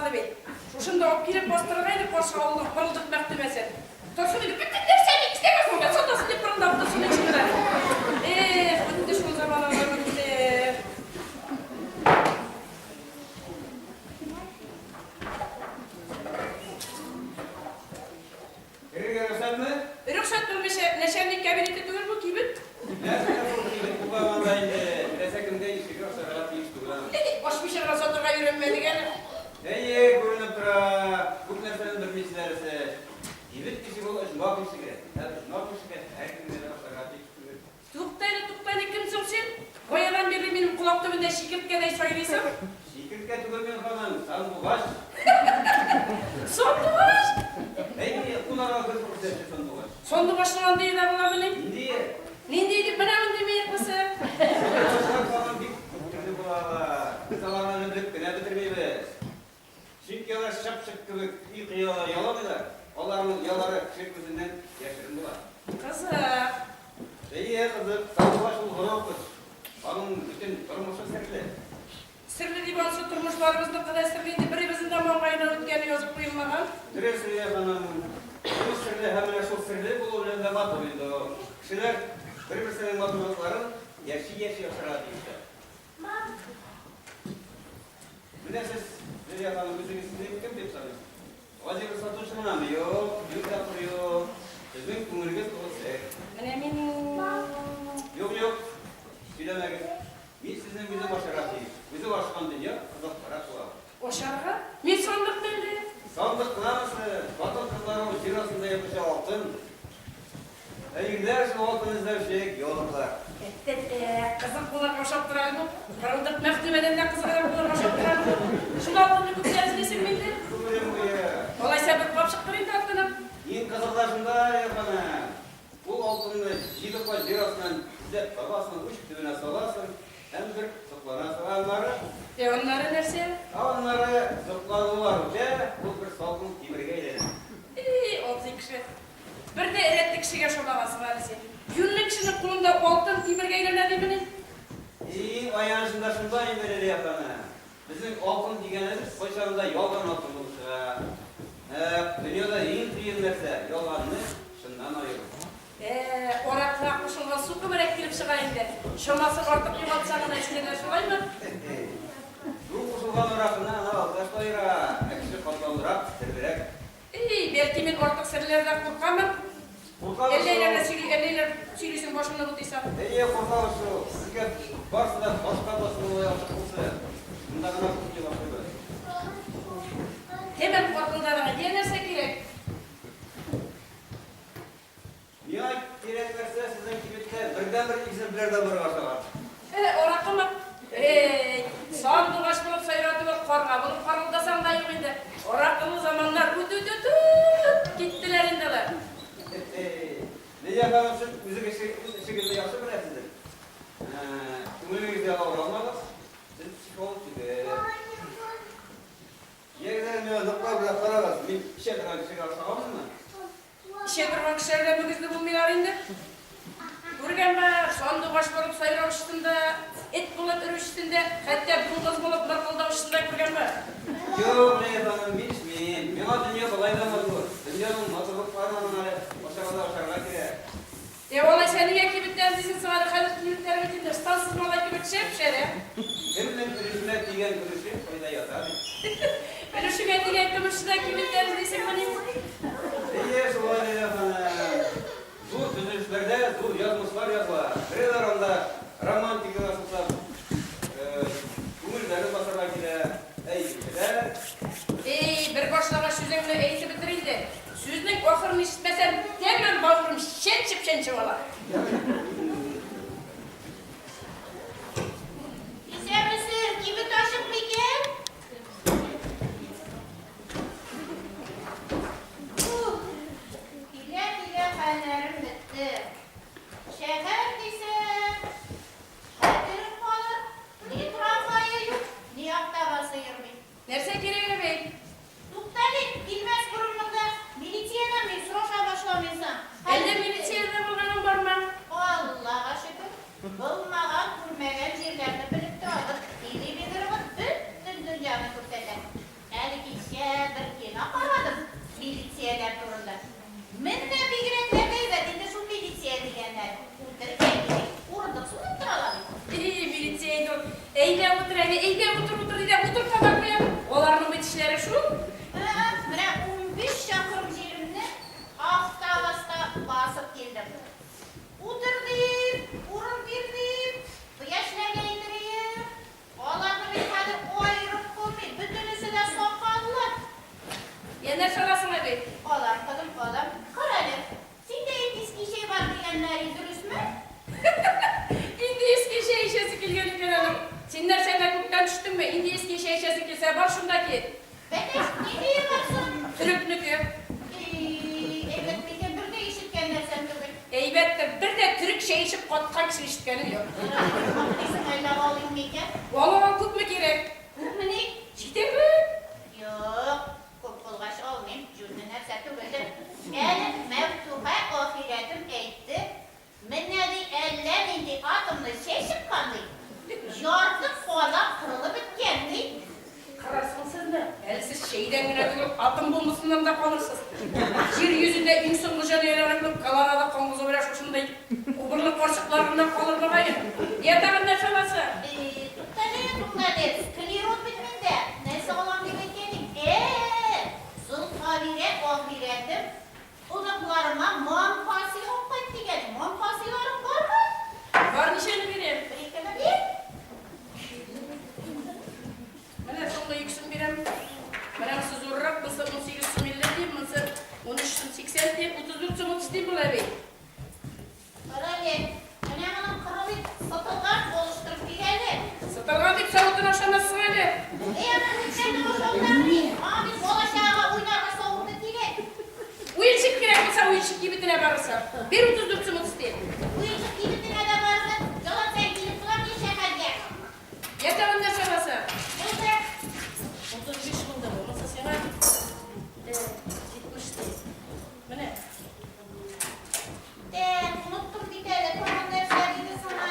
kaldı bey. Şuşunda o girip bastırgaydı koşu oğlum pırıldık mektemesi. Torsun edip bütün derseni istemez oldu. Sondasın deyip pırıldap da sonu içimden. Ötünde şu zaman anlamı gitti. Rüksat mı? Rüksat bulmuş neşenlik kabineti duyur bu kibit. Nerede bu kibit? Bu bağlandaydı. Resekimde işi yoksa rahat iş duran. Boş bir şey rasatırga yürünmedi gelir. Neye görünüp dura? Bu nereden bir mislerse. Kibit kişi bu iş mağdur şike. Mağdur şike. Herkese rahat iş duran. Tuktayla kimsin sen? Koyadan beri benim kulaklarımda şikirtke de söylüyorsam. Şikirtke tugurmen falan. Sen bu baş. Sondu baş. Neye bunlara kız kurtesi son bu baş? Sondu başından değil de bulabilirim. Niye? Nindiydi bana mı demeyek misin? Başlar falan bir kurtesi bulala. Kısalarına öldürüp gene bitirmeyiz. Çünkü onlar şapşık gibi yıkıyorlar, yalamıyorlar. Onların yaları çekmesinden yaşırındılar. Kızım. İyi kızım, sen bu başını horokuz. Onun bütün durmuşu sirli. Sirli diye olsa turmuşlarımızda kadar sirliydi. Birimizin de mağayla ötkeni yazıp duyulmadan. Dire sirli efendim. Bu sirli hemen şu sirli bu önünde mat oluyordu. Kişiler birbirinin matulukların yaşı yaşaradı işte. Bir de siz Dire efendim bütün isimleri kim deyip sanıyorsunuz? Vazir satışına mı yok? Yük yapıyor. Sizin kumurgez olsa. Eminim. Yok. Bilemeyiz. Biz sizin bizi başaratıyız. Bizi başkan dünya, kızak para suğa. O şarkı? Ne sandık belli? Sandık kılaması, vatan kızların cirasında yapışa altın. Gider şu altın izler yollar. Kızım kulak boşalttıralım mı? Kırıldık mehtemeden de kızım kulak boşalttıralım mı? Şunu altını kutlayasın isim miydi? Kumurem bu ya. Olaysa bir kapşıktırayım da altına. Yiyin kızaklaşında yapana. Bu altını yiyip var cirasından güzel babasının uç dibine salasın. Hem bir zıplana salanları. Onları neresi? Onları zıplanılar ve bu bir salkın timirge ileri. Oldu kişi. Bir de eretli kişiye şolamazsın maalesef. Günlük kişinin kulunda altın timirge ilerledi mi? İyi ayağınızda şundan ileri yapana. Bizim altın digenimiz koşarında yoldan altın buluşa. Dünyada en kıyım verse yollarını şundan ayırır. Oraklı akmışılma su kıvırek girip çıkayım de. Şoması ortak yuvatsağına isteler şolay mı? Bu kusulgan orakından ana aldaş doyura. Ekşi katlandırak serverek. Belki ben ortak serilerden korkamam. Elleylerle sürüsün başımda tutuysam. İyi kurtar şu. Sizge varsa da başka basını olaya çıkılsa. Bundan ana kurtuyor başlıyor. Hemen korkulduğuna gelirse gerek. Niye gerek verse sizin kibitler birden bir ekzemplerden bir varsa var. Oraklı mı? Soğanlı baş bulup sayıratı bulup korka. Bunu koruldasan da yok indi. Oraklı zamanlar gittiler indiler. Ne yapalım şu müzik şekilde yapsa mı sizin? Umumi bir olmaz. Siz psikolog gibi. Yerden mi nokta bırak karar bir şey kadar bir şey kalsa mı? İşe durmak kişilerden bir kızlı bulmuyor indi. Görgen var, soğanlı baş bulup sayırat üstünde, et bulup ürü üstünde, hatta bir kız bulup mırkılda üstünde görgen var. Yok ne yapalım bilişmeyin. Bana dünya kolaylanmadı bu. Dünyanın matılık parmağına başarılar gerek. Olay senin ekibitten dizin sana hayat günlüklerin içinde stansız malay gibi şey bir şey ya. Benimle ürünler diyen görüşü fayda yatar. Ben şu kendi ekibimizde ekibitten dizin bana. İyi sual edemem. Bu düzülüşlerde bu yazmışlar yazılar. Nereler onda romantik nasılsa umurları basarlar gide. Bir başlama sözümle eğitim bitirildi. Sözünün okurunu işitmesem hemen bağırırım şençip ola. Bize mısır gibi taşıp mı gel? Bile hallerim bitti. Şeker ise şekerim kalır. Ni tramvayı yok, ni aktabası yirmi. Nerse gereği bey? Tuktali bilmez kurumunda militiyeden mi sroşa başlamıyorsan? Elde milisiyede bulmanın var mı? Allah'a şükür. Bulmadan kurmayan yerlerde birlikte olduk. Dili bildirimi bütün dünyanı kurtardık. Her iki bir kino qaradım militsiyalar turunda. Minne bigirek lebeybe dinde şu militsiya degenler. Urunduk sunub turalar. Militsiyaydı. Eyle otur deydi. Otur tabaklayam. Olarның bitişleri şu. Mine 15 şakırım jerimni avtobusda basıp keldim. O'tirdim, o'rin berdim, yoshlarga aytirib, olarni men hali ayirib qo'ymay, butunisida soqollar. Yana so'rasın abi. Olar, qizim, olam, qarali. Senda eski şey var deganlaring durustmi? İndi eski şey işesi kelgen ekan hanım. Senler ko'kdan tushdingmi? İndi eski şey işesi kelsa bor shundaki. Beteş, ne deyapsan? Türkniki. Evet, men bir de eshitgan narsam tugul. Elbette bir de Türk şey işip qotqan kishi eshitganim yo'q. Qism aylab oling mekan. Vallahi ko'pmi kerak? Ko'pmi? Chekdingmi? Yo'q, ko'p bo'lg'ash olmayman. Jurni narsa tugul. Meni mavtuha oxiratim aytdi. Menadi eller indi atomni sheshib qanday. Yortib qolib qirılib bitgandi. Qarasın sizni. Siz şeyden güne tutup atım bombusundan da kalırsınız. Yer yüzünde insan mücadelelerini Kalarada Kongozu bile şuşunday kuburlu koşuklarında kalır bakayım. Yatağında çalası. Tuttale, sklerot bitmende. Neyse olan demekkenim. Zulkavire ohiretim. Uduklarıma monpasi olmayıp degenim. Monpasilarım var mı? Var nişanı vereyim. Birikene bir. Bana sonunda yüksün birem. Bana siz uğrarak mısır 18 sümille diyeyim, mısır 13 80 diyeyim, 34 sümüt diyeyim bula bey. Karali, önemli kralı satılgan oluşturup geldi. Satılgan deyip savutun aşamasın hadi. Hemen kendi boşaltlar değil. Abi sol aşağı oynarma soğurdu değil. Uyuşuk gerek olsa uyuşuk gibi dile varırsa. Bir 34 sümüt isteyeyim. Bu işi kilitine de vardı. Yola sen kilit bulan bir şekerge. Yatağında çalası. Neyse. 35 bunda bu. Nasıl sana? 70 değil. Bu ne? Unuttum bir tane. Tamam derslerde sana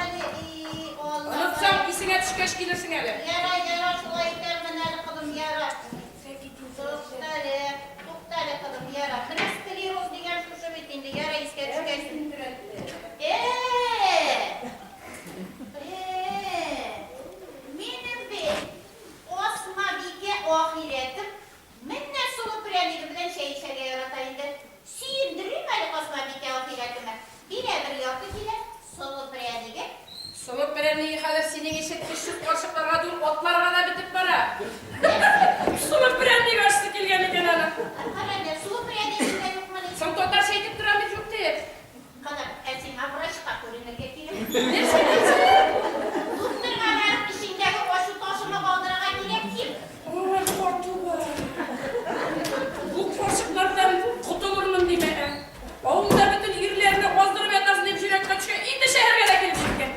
Allah. Unutsam isine çıkış gelirsin hele. Yara şulay dermeneli kılım yara. Tuktale kılım yara. Skleroz diyen şu bitinde yara iske çıkarsın. Benim bir Osma Bike ahiretim. Men ne sulu preniği bilen şey içeri yaratayındı. Suyundurum Ali Osma Bike ahiretime. Birebir yaptı ki sulu preniği. Soluk berenliği kadar seni geçetmiş şu koşuklara dur, otlara da bitip bara. Soluk berenliği açtı gelgeni kenara. Karane sulu preniği de yok mu? Sen totlar şey tip duran bir çok değil. Kadar esin abraşka görünür getirip. Neresi? Tuttur kadar işindeki boşu taşıma kaldırağa gerektim. Oğlan korktu var. Bu koşuklardan kurtulur mu deme. Oğlunda bütün yerlerini bozdurup yatasın hep şirek kaçıyor. İndi şehirge de gelecek.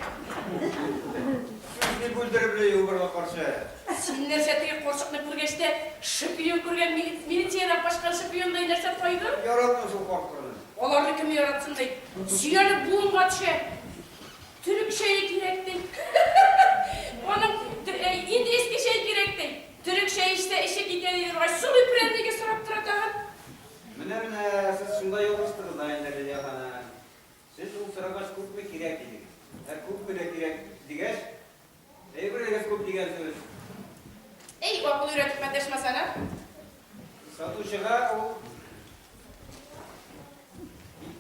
Ne buldurib yuburga qarşı. Sen nersetigi koşukni purgeçte şıpiyon kurgan militsiyeden başka şıpiyon da nerset koydu? Yaratma şu korkunu. Olarını kim yaratsın deyip. Siyonu buğunga düşe. Türk şeyi gerek değil. Onun indi eski şey gerek değil. Türk şey işte eşek gidiyor. Sulu prendigi sorap duratan. Mine siz şunday olmuştunuz ayinleri yakana. Siz o sırabaş kurt mu kirek dedik. Kurt mu da kirek digeş. Buraya kurt digen söz. Ey okul üretip deşme sana. Satuşuğa o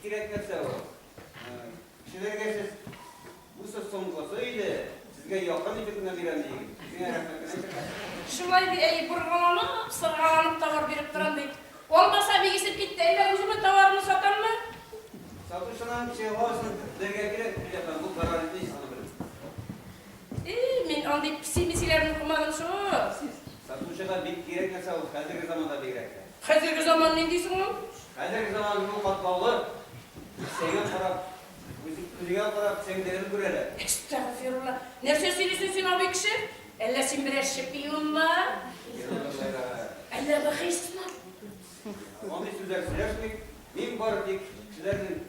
kirek netse o. Kişilerge siz bu söz sonlasaydı sizge yakın ifadına bilen değil. Sizin rahmetine Şulay bir burgalanıp, sırgalanıp tavır verip duran deyip. Olmasa bir gidip gitti, elle uzun tavarını satan mı? Satuşuğun şey olsun derge kirek yapan bu kararı değil sanırım. Men andayıp pisi-misilerini okumadım şu. Satuşuğa bir kirek netse o hazırki zamanda bir kirek. Hazırki zaman ne diyorsun o? Hazırki zaman bu katmalı. Seni taraf, müziğe taraf sen derin kurele. Estağfirullah. Nerede söylüyorsun sen abi kişi? Elle sen birer şipiyonla. Elle bakıyorsun lan. Onu sizler söylersiniz. Min var dik sizlerin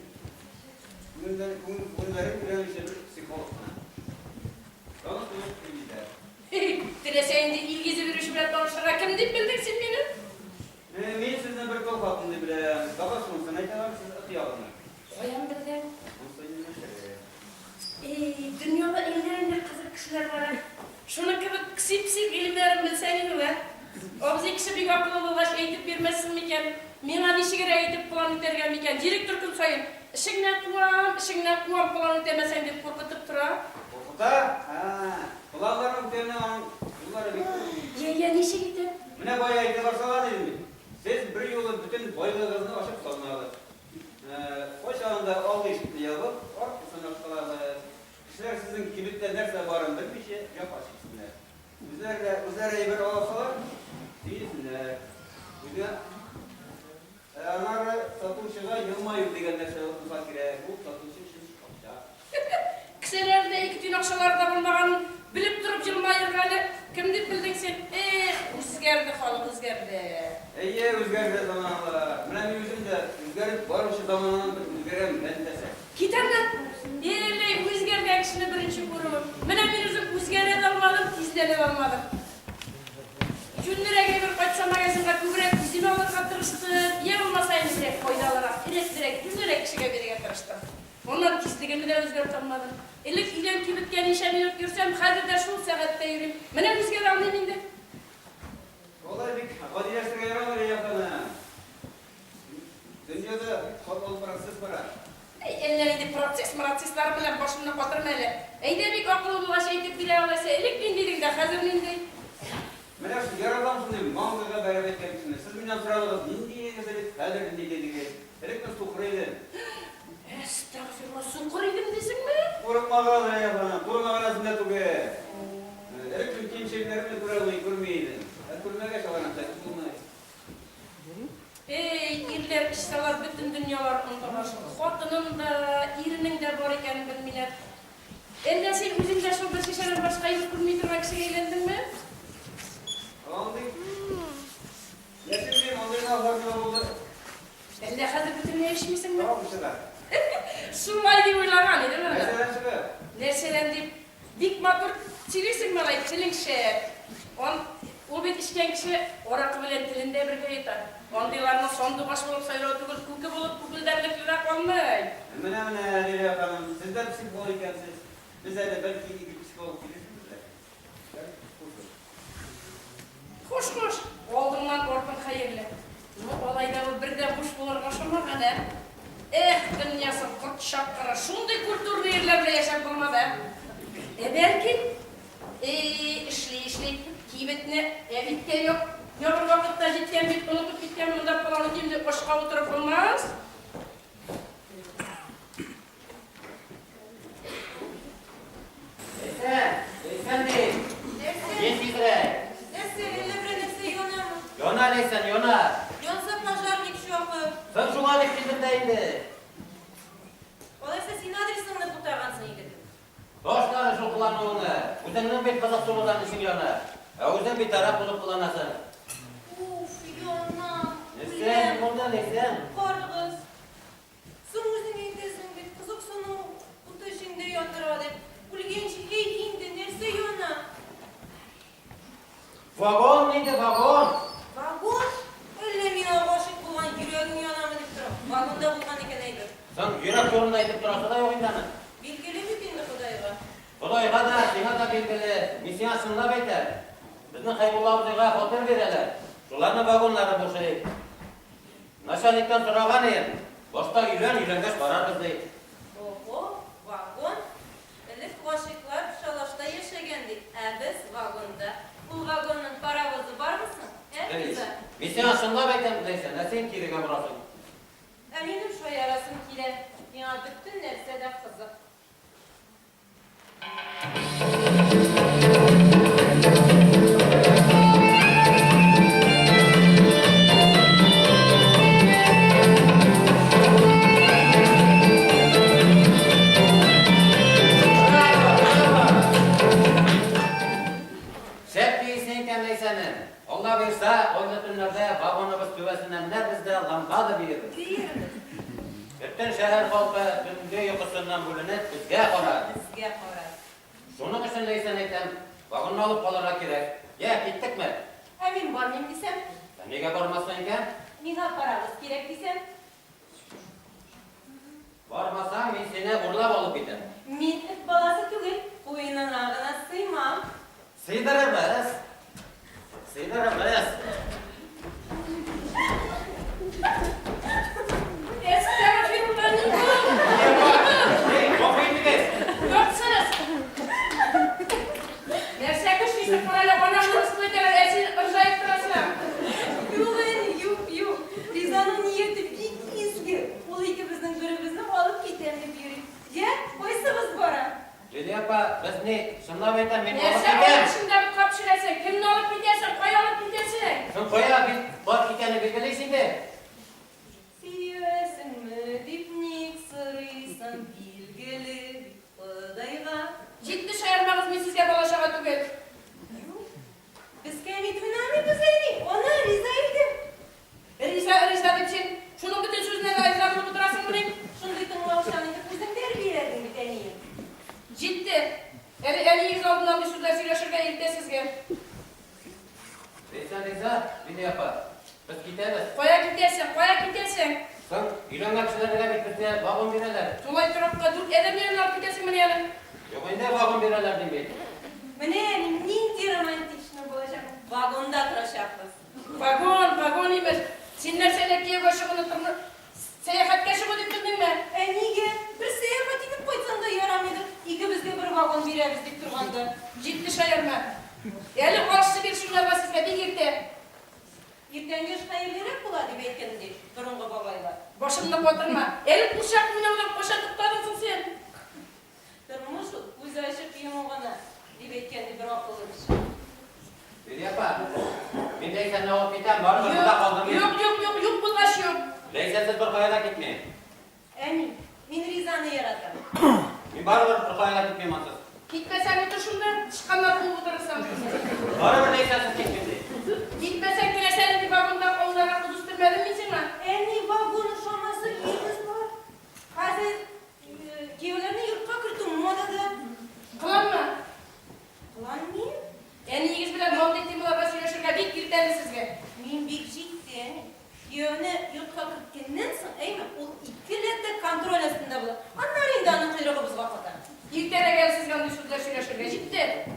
günlerin bilen şey psikolog. Tanıştınız bilgiler. Dileseyinde ilgizi bir iş bilen danışarak kim deyip bildin sen beni? akıllı olaş eğitip vermezsin miken? Mena dişi kere eğitip plan ötergen miken? Direktör gün sayın. Işıkna kuvam plan ötemesen deyip korkutup tura. Korkuta? Kulağlarının üzerine onun yılları bekliyor. Ye, nişe gitti? Mine boya ite barsalar dedim. Siz bir yolu bütün boylarınızı aşıp salmalı. Hoş anda oldu işitli yapıp, ortasını ortalarla. Kişiler sizin kibirde nerede barındır bir şey yok açıksınlar. Üzerine bir olsalar, değilsinler. Bugün anarı satışıga yılmayıp diyenler olsa gerek. Bu satışı için çıkacak. Kişilerde iki gün akşalarda bulmagan bilip durup yılmayırganı kim deyip bildin sen? Üzgerdi halı, üzgerdi. Eye özgürde zamanla. Mine yüzümde özgürüp varışı zamanla özgürem ben dese. Gitardan yerleyip üzgergen kişini birinci kurumu. Mine bir yüzüm üzgere dalmadım, izlere dalmadım. Günlere gelip kaçsa magazinde kübrek izini alır katırıştı. Ye olmasaydı direkt koydalarak, direkt günlere kişiye biri getirişti. Ondan kisligini de özgür tanımadım. İlk ilen kibitken işemi yok görsem, hadi de şu saatte yürüyeyim. Mine üzgere anlayayım indi. Olay bir vadileştirge yaramır yapana. Dünyada kod ol parasız para. Ellerinde pratisler bilen başımına batırmalı. Eyde bir akıllı ulaş eğitip bile alaysa, ilk dindirin de hazır nindi. Mene şu yaradan şimdi mağluğa beraber etmişsiniz. Siz bilmem sıraladınız. Nindiye gezelik, halir nindiye dedik. Elekten sukuraydı. Estağfurullah, sunkuraydım desin mi? Kuruk mağaza yapana, kuruk mağazasında tuge. Elekten kim şeylerini kurmayı. Kurmaya çalan atlar, kurmayı. İrler, işsalar, bütün dünyalar onda var. Xotunun da, irinin de var eken bilmiler. Elde sen üzümde şurada şişeden başka yıl kurmayı durmak kişi eğlendin mi? Aldık. Yeşil bir onların ağlarına oldu. Elde hazır bütün ne işmişsin mi? Tamam bu sefer. Surmayı diye uylagan değil mi? Mesela sefer. Nereden deyip, dik matur çilirsin bana, çilin şey. O bir işken kişi orakı bilen tilinde bir kayıtar. Ondilarının sondu baş bulup sayılı oturup, kuku bulup kukulderlik yürek olmay. Hemen Leyla Hanım, siz de psikolog ikensiniz. Bize de belki iki psikolog bilirsiniz de. Hoş, olduğundan orkun hayırlı. Bu olayda bu bir de buş bulur başıma kadar. Dünyası kurt şapkara, şunday kültürlü yerlerde yaşap olmadı. Belki, işli, kibetine, bitti yok. Ya bir vakitte cidden bit, unutup bitken bunda falan şimdi başka oturup olmaz. Efendim. Yes, Idre. Yona neysen, Yona. Yonsa pazarlık şoku. Sen şu an iklimindeydi. Olaysa sen adresini de tutağansın dedim. Dostlar şu kullanığını. Üzerinden bir kazak soludan işin Yona. Üzerinden bir taraf bulup kullanasın. Uf, Yona. Neysen, bunda neysen. Korkuz. Sen uzun eğitesin bir kızık sonu bu taşında yatırmadı. Bu genç eğitinde nerse Yona. Vagon neydi vagon? Vagon. Öyle mina başık bulan yüreğin Yona mı deyip durum. Vagonda bulman eken eydir. Sen yürek yolunda edip durası da yok indanın. Bilgili mi bindi Kudayga? Kudayga da, sana da bilgili. Misyasında bekler. Bizim Haybullah'ımıza otur vereler. Şularını vagonları bu şey. Naşalikten sorağın yer. Boşta yülengeç varar bizde. Oho, vagon. Elif başıklar şalaşta yaşagendik. Biz vagonda. Bu vagonun paravozu var mısın? Güzel. Misyasında bekler neyse. Nesin kirige burası? Eminim şu yarasın kile. Ya bütün nefse de kızı. Şep değilsin kendiysenin. Allah verse, o günlerde vagonumuz tüvesinden ne bizde lambadı bir yeri. Bütün şehir halkı tümdü yokusundan bölünüp bizge korar. Bizge korar. Şunun için neysen etem, vagonunu alıp kalana gerek. Ye, gittik mi? Emin var mıyım desem? Sen nege varmazsan iken? Niha paramız gerek desem? Varmasan ben seni urlap alıp giderim. Min et balası tügül. Bu inan ağına sıymam. Sığdırırız. Sığdırırız. Yapa, biz ne? Şundan beyten men alıp Neyse onun gidelim. içinde bir kapşırasın. Kimini alıp gidersin, koy alıp gidersin. Şun koya biz bak ikeni bilgileysin de. Siyesin mi dipnik sırıysan bilgili Kıdayga Ciddi şayırmağız mı sizge balaşağı tügel? Biz kendi tünami düzeni ona rizaydım. Riza için şunun bütün sözüne de izahını budrasın mı? Şunday tınlavşanıydı bizim terbiyelerden bir deneyim. Ciddi. En iyi olduğundan bir sözler söyleşirken ilkte sizge. Reza, bir de yapa. Biz gideriz. Koya gidersin. Sen İran'la kişilerine bitirse vagon verirler. Tulay tarafka dur edemiyorum alıp gidersin beni yani. Yok önde vagon verirler demek. Mene ninti romantično božem. Vagonda trošaklas. Vagon imiş. Sinler selekiye koşuğunu tırmı. Seyahat keşiği diktirdin mi? Nige bir seyahat edip koysan da yaramıydı. İkimizge bir vagon veririz dik turganda. Ciddi şayırma. Yani karşı bir şunlar var sizge bir girdi. Irtengeç hayırlere kuladı belkendi. Durunga babaylar. Başımda oturma. Elip kuşak mı ne koşa tutarısın sen. Durmuşu uzayışıp yumugana. Dibetkendi bir akıllımış. Bir yapa. Ben de sen ne olup giden var mı? Burada kaldım ya. Yok bulaş yok. Leysensiz bir kayada gitmeyin. Emin. Min rizanı yaratam. Ben barbar bir kayada gitmeyeyim ansız. Gitmesen otur şundan çıkanlar kovdurursan. Barbar leysensiz gitmeyeyim. Gitmesen yine senin bir vagondan onlara kudusturmadın mı için mi? Eni vagonu şaması iyimiz var. Hazır kiyevlerini yurtka kırtım modada. Kılan mı? Lan miyim? En iyi bilen oldu ettiğim olaba söyleşirken bir girdi sizge. Min bir cidden kiyevini yurtka kırtkennden soň eymi o ikilette kontrol astında bolar. Anlar indi anın kuyruğu biz vakıta. İlklere gel sizge onu sözler söyleşirken ciddi.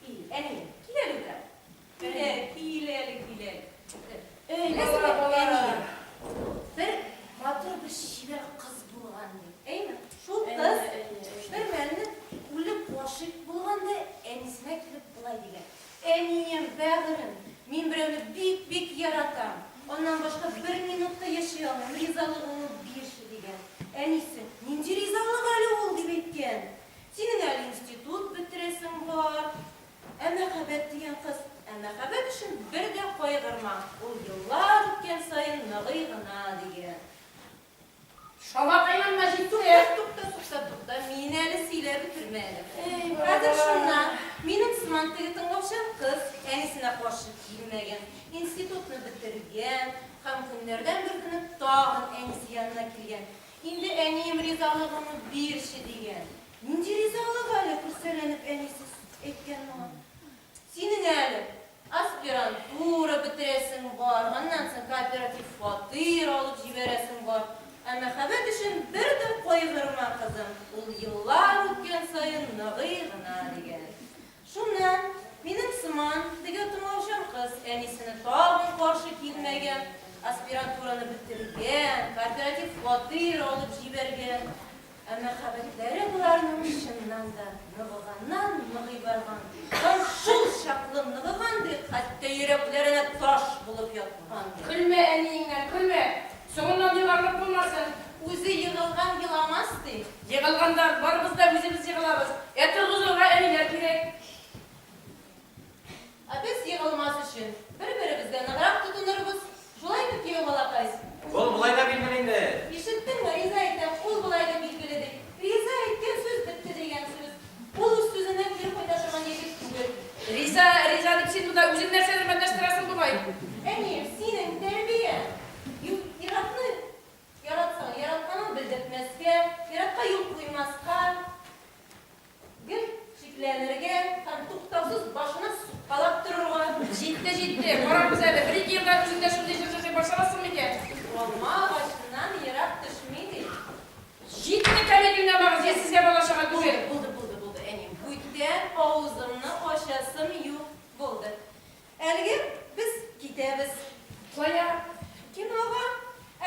İyi, eni. Kilelik de. Kilelik. Ey Mesela baba. bir matır bir şive kız bulgan deyip. Eymi? Şu kız bir melini ulip boşik bulganda enisine kilip bulay degen. Eniyem, bağırın, min birevni bik yaratam. Ondan başka bir minutta yaşayalım, rizalığını birşi degen. Enisi, ninci rizalık ali ol deyip etken. Senin ali institut bitiresin var. Emehabet degen kız, emehabet için bir de koygırma. O yıllar ötken sayın nağıygına degen. Şova kaynanma ciddi. Tukta, mineli siyle bitirmeli. Hazır şunlar, minin sımantығы tыңғавшан kız, enisine koşup girmegen, institutunu bitirgen, ham günlerden bir günü dağın enisi yanına kilgen. Indi eniyim rizalığımı bir şey degen. Ninci rizalık hali kırselenip enisi etken mi? Senin hali, aspirantura bitiresin var, ondan sonra kooperatif fatir alıp jiberesin var. Emehabet için bir de koygırma kızım. Ul yıllar ötken sayın nağıygına degen. Şundan, benim sıman, dige tımavşan kız, enisini tağın karşı kilmegen, aspiranturanı bitirgen, kooperatif fatir alıp jibergen. Emehabetleri bularının şundan da nığıgandan nığıy bargan. Tam şul şaklım nığıgan deyip, hatta yüreklerine taş bulup yatman. Külme en iyinden külme. Sonundan yılarlık bulmasın. Uzi yığılgan yılamazdı. Yığılganda varımız da yüzümüz yığılamız. Eti huzurga en iyiler gerek. Biz yığılmaz için bir-birimizden nıgırak tutunuruz. Şulay mı kiyo balakayız? Oğlum bulay da bilmeliyim de. İşittin mi? Riza etten kul bulayda bilgiledik. Riza etken söz bitti degen söz. Kul üst yüzünden bir koydaşaman yedik tügür. Riza dipsin bu da üzümler senin bendeştirasın bu bay. Emir, senin terbiye. Yaratsan, yaratmanın bildirtmezken, yaratka yol koymazkan. Gül şiklenirge, kan tuktavsız başına kalap dururga. Ciddi. Koran güzel. Bir iki yıldan üzümde şunu değiştirecek başarasın mı ki? Olma başından yarat düşmeydi. Ciddi tabi dinlememiz. Sizge balaşağı düzeli. Buldu enim. Buytten ağzımını oşasım yok buldu. Elgin biz gidemiz. Koya. Kinoga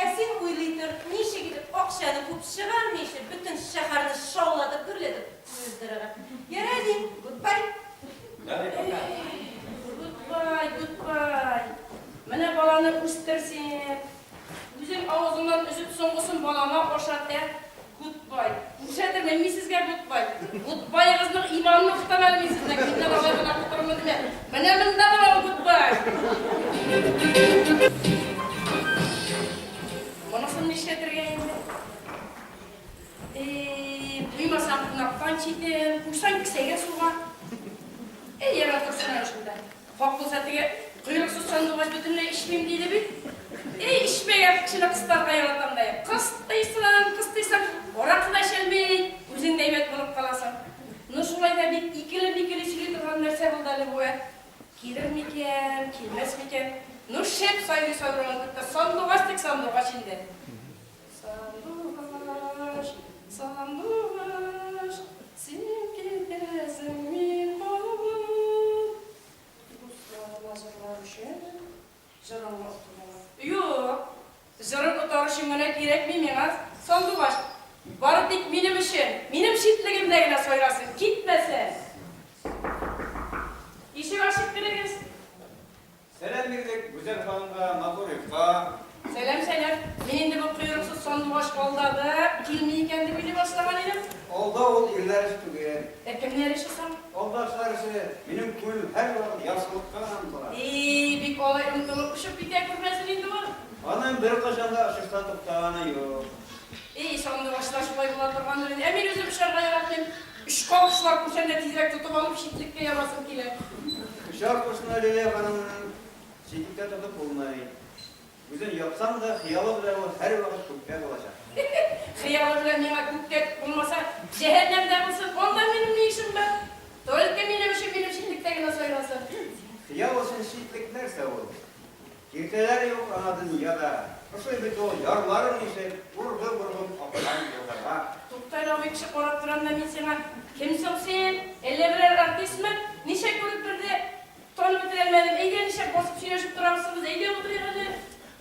Esin uylaytır, nişe gidip okşanı kupşıgan nişe bütün şaharını şovladı, gürledi yüzdürerek. Yeredim, goodbye. Hadi bakalım. Goodbye. Mene balanı üstürsin. Üzüm ağzından üzüp soğusun balama koşat der. Goodbye. Uşadır men misizge goodbye. Goodbye kızlık imanını tutamam misizge. Kimden alayına tutarım deme. Mene mında var goodbye. Monasını işletirgeyim. Duymasam kunaktan çiğdim. Kuştan kisege suğa. Yer otursun şunda. Haklı satıge kuyruksuz sandığı bütünle içmeyeyim diye bir. İçmeye kişine kıstarga yaratamdayım. Kıstıysan, orakılaş elmeyin. Üzün deymet bulup kalasın. Nuşulayda bir ikili sili durgan nerse buldalı bu et. Gelir miken, gelmez miken? Nuş hep sayılı sayılığın kıtta. Sandığa tek sandığa şimdi. Sandığa, senin gidesin min babamın. Ruslarla zırlar üşen, zırılmaz durmalar. Yok, zırıl otarışımına gerek miyim az? Sandığa, barı dik benim işim, benim şitligimdegine soyrasın, gitmesin. İşi aşık direniz. Selam verdik güzel hanımga, Maturif'a. Selam. Menin de bu kuyruksuz sandığa koldadı. Kilmeyi kendi bili başlaman edim. Olda ol iller üstüge. Kimler yaşasam? Oldaşlarısı benim kul her vakit yaşlılıktan antılar. Bir olay unutup uşup bir tek kurmasın indi var. Anam bir kaşanda aşırtan tuttağına yok. Sandığa şulay bulandırmandır. Emin özüm şarga yaratmayayım. Üç kalkışlar bu sene tizrek tutup alıp şitlikle yamasın kile. Kışar kursuna öyle hanımın şekilde tutup olmayı. Güzel yapsam da hiyalı bile o her vakit tutacak olacak. Hıyalı bile neye kutlet bulmasa cehennemde mısın? Ondan benim ne işim ben? Doğrulikle benim şitliklerine söylesin. Hiyal olsun şekilliklerse olur. Kirteler yok anladın ya da. Nasıl bir o yarların ise vurgun apılan yollar ha. Tuktayla o ikişi korattıran da misina. Kimsin sen? Elle birer artist mi? Nişek olup bir de tonu bitiremedim. Eyde nişek basıp şireşip duramsınız. Eyde oturuyor hadi.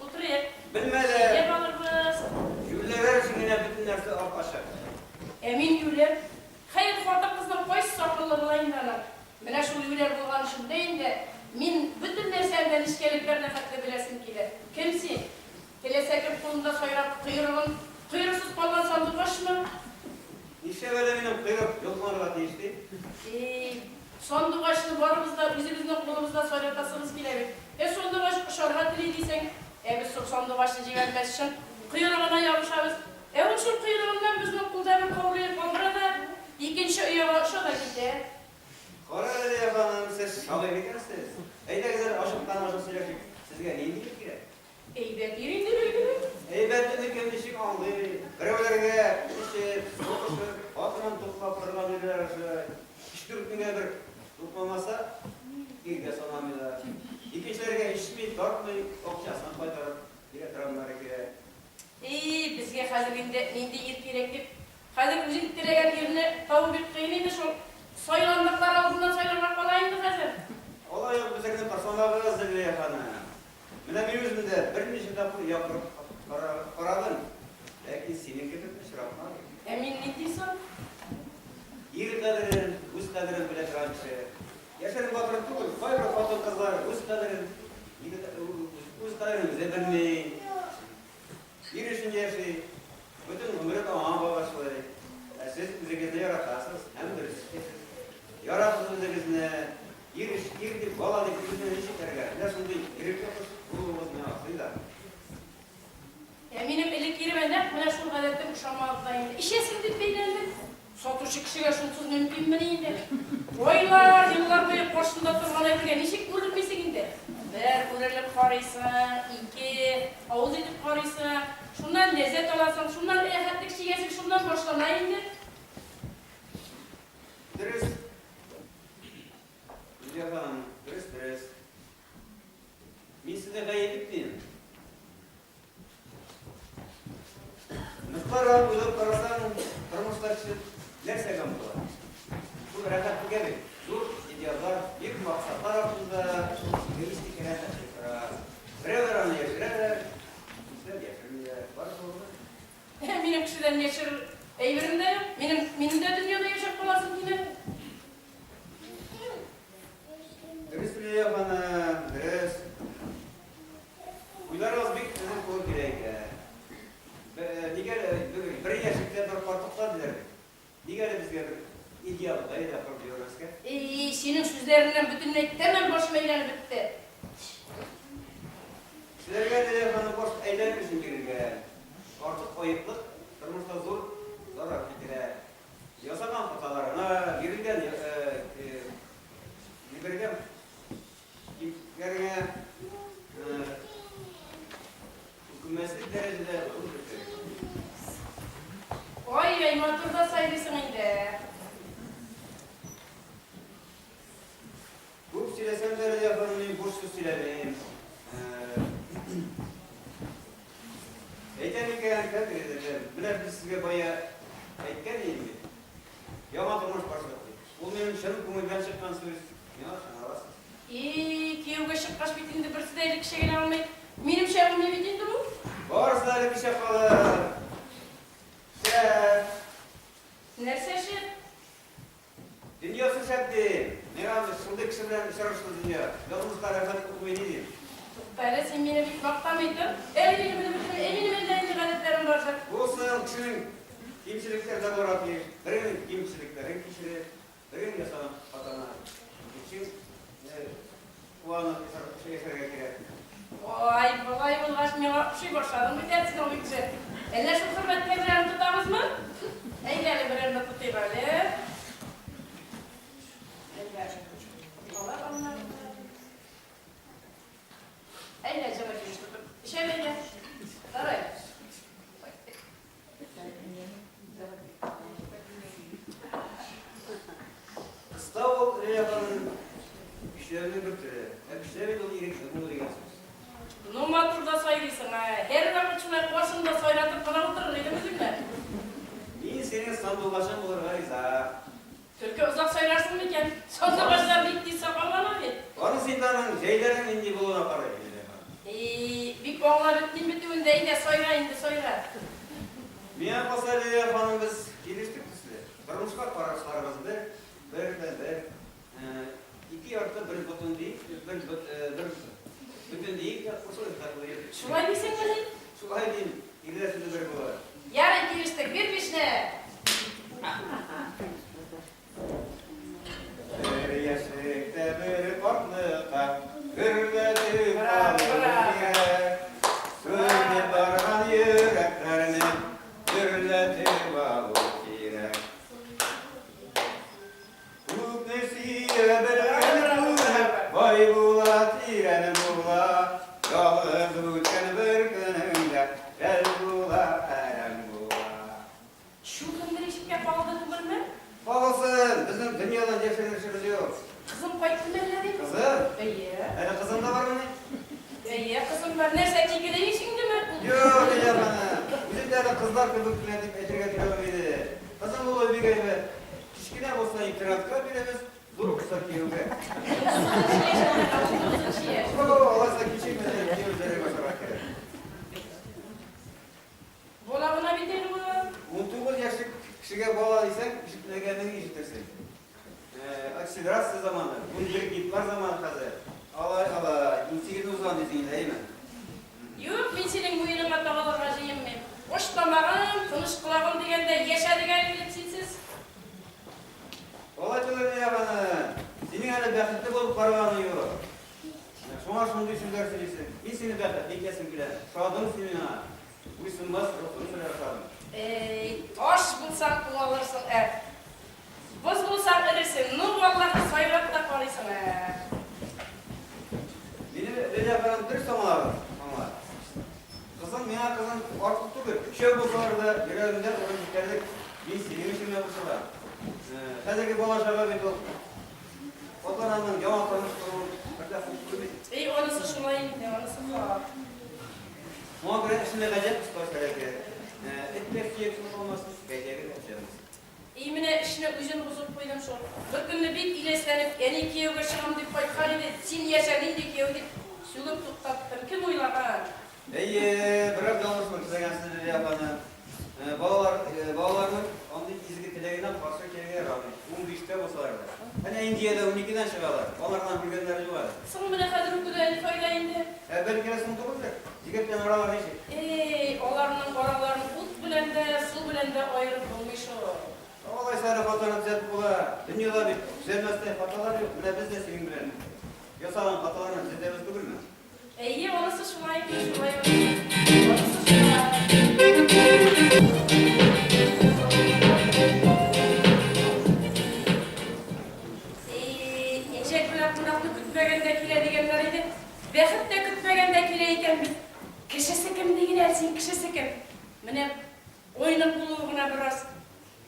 Oturuyor. Bilmedi. Yep alırız. Yülle versin yine bütün nerede aşağı. Emin yüler. Hayır korda kızdan koy saklılı bulayındalar. Mene şu yüler bulgan işim deyin de min bütün nersenden işkeliklerine katlı bilesin kiler. Kimsin? Telesekim kolunda soyrak kuyruksuz koldan sandık baş mı? İşte böyle benim kıyıp yolmalarla değişti. Sondu başını varımızda, yüzümüzün kolumuzda soyratasınız bile. Sondu başı şorga dili diysen, biz sondu başını civermez için kuyruğuna yavuşarız. Onun kuyruğundan bizim okulda bir kovruyor kongre ikinci üye var, şu da gider. Kora öyle yapanım siz şalı edeceksiniz. Eyde güzel aşıktan aşık sizge neyin gidip girer? Eybet yerinde bilgiler. Eybetten kendisi aldı. Grevlerge işte atından toplap kırılan arası. İş dürtmüne bir tutmamasa ilge sanamıyla. İkincilerge işmi dörtmüy okşasından koytarıp yine travmaları ki. Bizge hazır indi irkirektik. Hazır üzüntüleyen yerine tavu bir kıynıydı şu soylandıklar altından soylanmak olayındı hazır. Olay yok bize gidip personel hazırlığı yapanı. Mine benim yüzümde bir neşe tapı yapıp paradın. Lakin senin gibi bir şırapma. Emin ne diyorsun? İri kaderin, üst kaderin bile krançı. Yaşarın batırın tukul, koy bir foto kızlar, üst kaderin, üst kaderin bize bilmeyin. İri işince yaşayı, bütün ömrü tamam babası var. Siz bize gizli yaratasınız, hem de yarattınız bize gizli. İri de bala de gizli işitlerler. Ne sundu, iri kapıs, bulunmaz ne aslıyla. Eminim elik girmeden bana şu gadette uşamağızdayım. İşe sildik beylerle. Sotuş kişiler şunsuz mümkün mü neydi? Oylar, yıllar boyu koşunda turman edilgen işik görülmesi gindi. Bir kurelip karıysın, iki ağız edip karıysın. Şundan lezzet alasın, şundan ehatlik şiyesin, şundan boşlanayım de. Dürüst. Güzel hanım, dürüst. Ben size gayet diyeyim. Nıklara uyup karasan, kırmışlar için nerse gamdılar. Bu rahat bu gibi. Zor idealar, bir maksatlar altında realistik rahat çıkara. Bireler anlayır, bireler. Güzel yaşamıyor, var mı? Benim kişiden yaşır evrimde, benim de dünyada yaşak olasın yine. Dürüst bile yapana, dürüst. Uylar az bir kızın kolu gerek. Nigar bir yaşıkta bir Sizlerle bütünleyip hemen boşuma eğlenip bitti. Sizlerge telefonu boş eğlenmişsin girirge. Artık koyukluk, durmuşta zor fikire. Yasakan hatalarına girirgen, girirgen, girirgen, hükümetsizlik derecede olur. Oy motorda sayılısın indi. Bu silesem derece yapanın burslu silerim. Eğitim hikayen kadir edelim. Birer biz sizge baya etken iyi mi? Yaman durmuş başladı. Bu benim şanım kumuydan çıkan söz. Ne var sana arasın? Kiyovga çıkkaş bitindi birisi de elik işe gene almayı. Benim şeyim ne bitindi bu? Varsa da bir şey kalır. Şef. Nerse şey? Dünyası şefti. Ne var? Şurada kişiden şarıştı dünya. Yolumuz tarafından okumayı değil. Böyle sen beni bir bakta mıydın? Eminim ellerinde gadetlerim vardır. Bu sınıf kişinin kimçiliklerde doğru atıyor. Birinin kimçilikleri, kişileri, birinin yasanan hatana. İçin bu anı şey esere getirir. Vay vallahi bulgaç mena şey başladım bir dersin o güzel. Eller şu hürmetle bir elini tutamız mı? Eyle bir elini tutayım öyle. Eyle cama giriştirdim. Şöyle gel. Darayın. İstanbul yapanın işlerini götürür. Hep işleri dolu irekli, bunu diyorsunuz. Numa turda soyluyorsun ha. Her vakit şuna başında soylatıp bana oturur değil mi bizimle? İyi senin sandığı olur Gayza. Türkiye uzak söylersin mi ki? Sonunda başlar bittiyse falan abi. Onun sindanın şeylerin indi buluna parayı. Bir konular bittiğin bittiğinde indi soyra. Miyan pasarı yapanın biz geliştik size. Kırmışlar paraçlarımızda. Bir iki yarıda bir bütün değil, bütün değil, usul takılıyor. Şulay bilsen gelin. Şulay değil, ilerisinde bir bu var. Yarın giriştik bir pişne. Bir yaşlıkta bir korkluğa, hürmeti kalır. Söyle barhan yüreklerini, hürmeti bağlı kire. Bu nesiye belirli vay bula tireni bula, yalnız uçan bir gününde, gel bula, eren bula. Şu gündür işip yapamadı kıvır mı? Babası, bizim dünyadan yaşanışımız yok. Kızım koytun elleri. Kızım, İyi. hele kızım da var mı? İyi kızım ben nerede çekileyim şimdi mi? Yok ya bana. Bizim de kızlar kızık bilendik, etrika kilometre. Kızım olur bir gaybe. Kişkiler olsa itirazlar birimiz dur kısa kiyobe. Olasa kişi mesela kiyobeleri başarak gerek. Bola buna bitir bu. 19 yaşlık kişiye bağladıysan, kişiyle kendini işitirsin. Aksideratsız zamanı, bunun gitmez zamanı hazır. Allah, 28 uzan dediğin değil mi? Yok ben senin bu yılına tavalar rajayım ben. Hoşlamağım, tanış kılağım degende yaşa degen bilipsiz. Olaycılar ne yapana? Senin hele bəxtli bolup paravanı yok. Şuna şunu düşündürsen ise, ben seni bəxtli kesin bile. Şadım senin ha. Bu isimmez, ruhunu söyler şadım. Hoş bulsan kullanırsın Boz bulsan edersin. Nur vallahi sayırak da kalıyorsun Beni öyle yapan bir samalar var. Kızım, mina kızım artık tutur. Şey bulsalar da yüreğimden onu diklerdik. Ben senin işimle bulsalar. Hazırki bana şaba bir ol. Otananın yaman tanıştığının bir defa kurbi. Onası şulayın de, onası falan. Ona göre işinde gacet psikolojik etmek yeksin olmasın. Gayet yapacağız. İyimine işine gücünü bozup koydum şu. Bir günde bir ileslenip en iki yıl geçirim deyip koy kalede sen yaşadın iki yıl deyip sülüp tuttattım. Kim uylagan? Bırak yanlışmak istegensin dedi yapanı. Bağlarının onun izgi tileğinden başka kelimeler aldı. 15'te olsalardı. Hani Indiye'de 12'den çıkarlar. Onlardan bir gönderci var. Sana bu ne kadar güzel faylayındı. Belki de sınıf olacak. Zigetleyen oralar ne şey? Onların oralarını ut bilende, su bilende ayrı bulmuş o. kolay sarı fotoğraf düzeltip ola. Dünyada bir düzelmezse hatalar yok. Ne biz de senin bilen. Yasalın hatalarını siz de biz değil mi? İyi, orası şulay, şulay. Orası şulay. Eşek bilen kunaklı kütmegendekiler degenler idi. Vekit de kütmegendekiler iken bir kişisi kim degen elsin, kişisi kim? Mine oyunun buluğuna biraz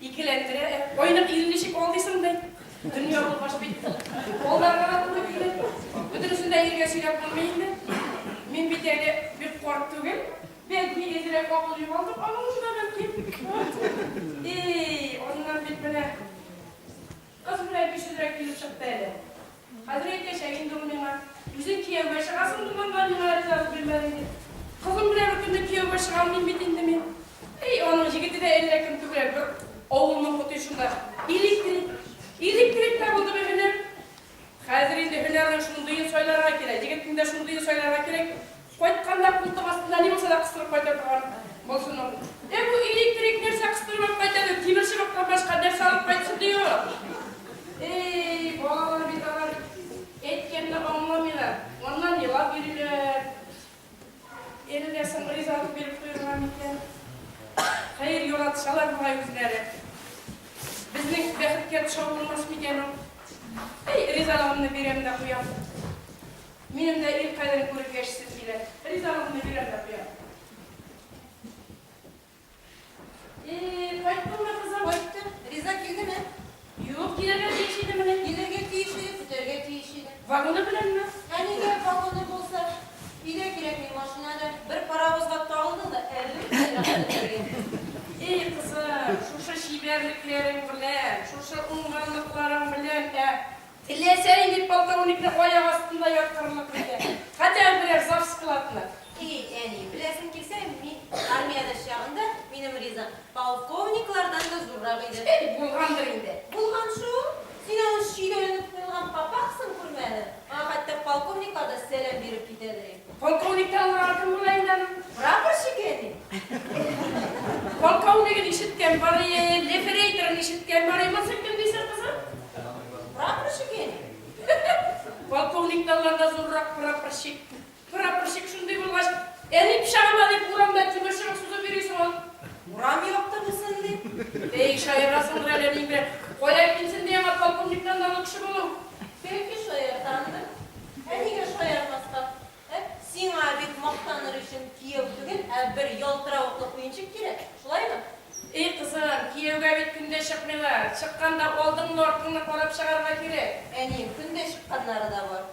ikilendire. Oyunun ilinişik olduysam da dünya olmaz bitti. Onlar kanatında gülen. Bütün üstünde yerge söylep bulmayın da. Men bir tane bir korktu gel. Ben bir ezerek okuluyum aldım. Ama ondan ben kim? Ondan bitmene. Kızım bir sürekli gülüp çıktı hele. Hazreti yaşayın durumuna. Bizim kiyev başı asıl dumandan yuvarlayacağız bilmedi. Kızım bile bir günde kiyev başı kalmayayım bitindi mi? Onun jigiti de eline kım tükürek bir oğlunun kutuşunda. İliktirik ne buldu be hüner? Hazreti hünerin şunu duyun söyler gerek. Jigitin de şunu duyun söyler gerek. Koyt kandak buldu aslında ne olsa da kıstırıp koyda durur. Bolsun onu. Bu elektrik nerse kıstırmak koyda diyor. Timir şımaktan başka ders alıp koysun diyor. Bolalar bir kadar etkenini anlamıyorlar. Ondan yıla biriler. Eline sen rizalık verip duyurman iken. Hayır yol atışalar bu yüzleri. Bizning bekitken çoğulmaz mı gene? Rizalığımını verem de kuyam. Benim de ilk aydan görüp geçsin bile. Rizalığımını verem de kuyam. Kayıttın mı kızım? Koydum. Riza geldi mi? Yok, giderler değişiydi mi ne? Giderge tiyişiydi, giderge tiyişiydi. Vagonu bilen mi? Yani de balonu bolsa, bile girekli maşinada bir paravozga dağıldın da 50 lira Kızım, şuşa şiberliklerin bilen, şuşa unganlıkların bilen, Tileseyin git balkonikle oyak astında yatkırılık bilen. Hatta birer zaf sıkılatlar. Yani bilesin ki sen armiyada şahında benim Riza balkovniklardan da zurrağıydı. Bulgandır indi. Bulgan şu, senin şiirenip bulgan papaksın kurmanı. Hatta balkovniklarda selam verip gidelim. Polkovnikten arkın bulayından. Bırakır şikeni. Polkovnikin işitken bari, lefereyterin işitken bari, masıkkın değilsin kızım. Bırakır şikeni. Polkovniklerle zurrak pırapırşik şunday bulgaç. Elini pişağıma deyip buramda timurşuruk suzu veriyorsun. Buram yok da mısın deyip. Şayırasın burayla bir koyar kimsin diye ama polkovnikten dalı kişi bulun. Belki şoyar tanıdım. Henige şoyarmazsa. Sen abi moktanır için Kiyev bugün bir yol travuklu kuyunçuk gerek. Şulay mı? Kızım, Kiyev'e bir günde çıkmıyorlar. Çıkkanda oldun orkunu korup çıkarma gerek. Eniyim günde çıkanları da var.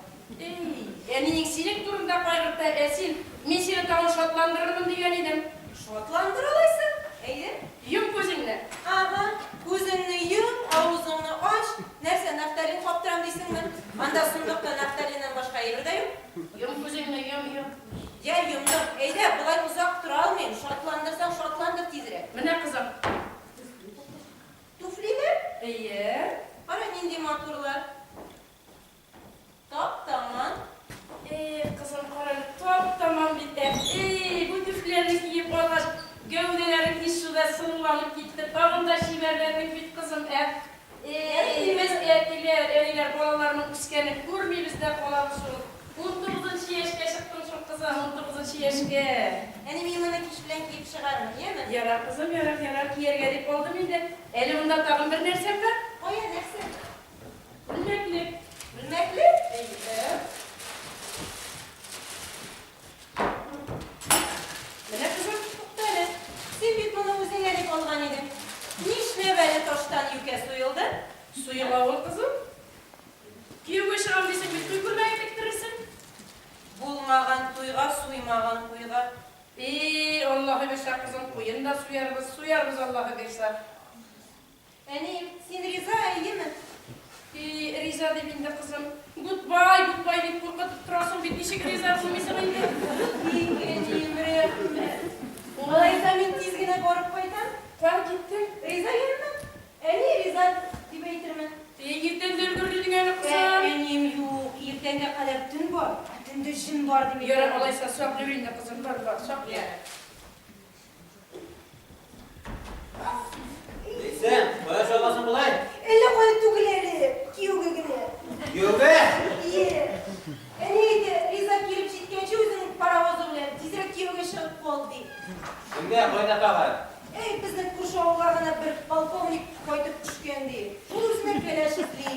Eni'nin silik durumda koyup da esin. Men seni tavun şotlandırırım diyen idim. Şotlandıralıysın. Eydi? Yum gözünle. Aha, gözünü yum, ağzını aç. Nerse naftalin kopturam deysin mi? Anda sundukta naftalinden başka yeri de yok. Yum gözünle yum. Ya yumdum. Eydi, bulay uzak dur almayın. Şotlandırsan şotlandır tizire. Mene kızım? Tufliler? İyi. Ara indi maturlar. Top tamam. Kızım koranı top tamam bitti. Bu tüflerini giyip olmaz. Gövdelerin hiç suda sınırlanıp gitti. Bağında şiverlerini bit kızım. Biz eyler bolalarının üskeni. Kurmuyoruz da kolamısın. 19. şiyeşke çıktın şu kızım. 19. şiyeşke. Yani mimana kişilen giyip çıkarmın, değil mi? Yarar kızım yarar. Yer gelip oldu muydu? Elimde takım bir nersem var. Oya nerse? Bilmeklik. Bilmekli? Mene kızım? Böyle. Sen bir bunu uzun olgan edin. Niş ne böyle toştan yüke suyuldu? Suyu bağıl kızım. Kiyuğu şıram desek bir kuy kurmaya getirirsin. Bulmagan tuyga, suymağan kuyga. Allah'ı verse kızım kuyun da suyarız Allah'ı verse. Yani sen riza iyi mi? Riza dibinde kızım. Goodbye deyip kurkatıp durasın bitmişik riza bulmuşsun indi. İyi bre. Olaysa min tizgine korup koytan. Fark ettin. Riza yerine. Yani riza dibe yitirmen. Gittin dürgürdün öyle kızım. Benim yok. Yirtende kadar tün var. Tünde jin var dibe. Yarın olaysa saklı birinde kızım. Var saklı. Neyse, koyaş olasın oldu. Kimge koyda tağay? Bizning Kurshovg'agina bir polkovnik qaytib tushgandi. U o'zini kelashibli.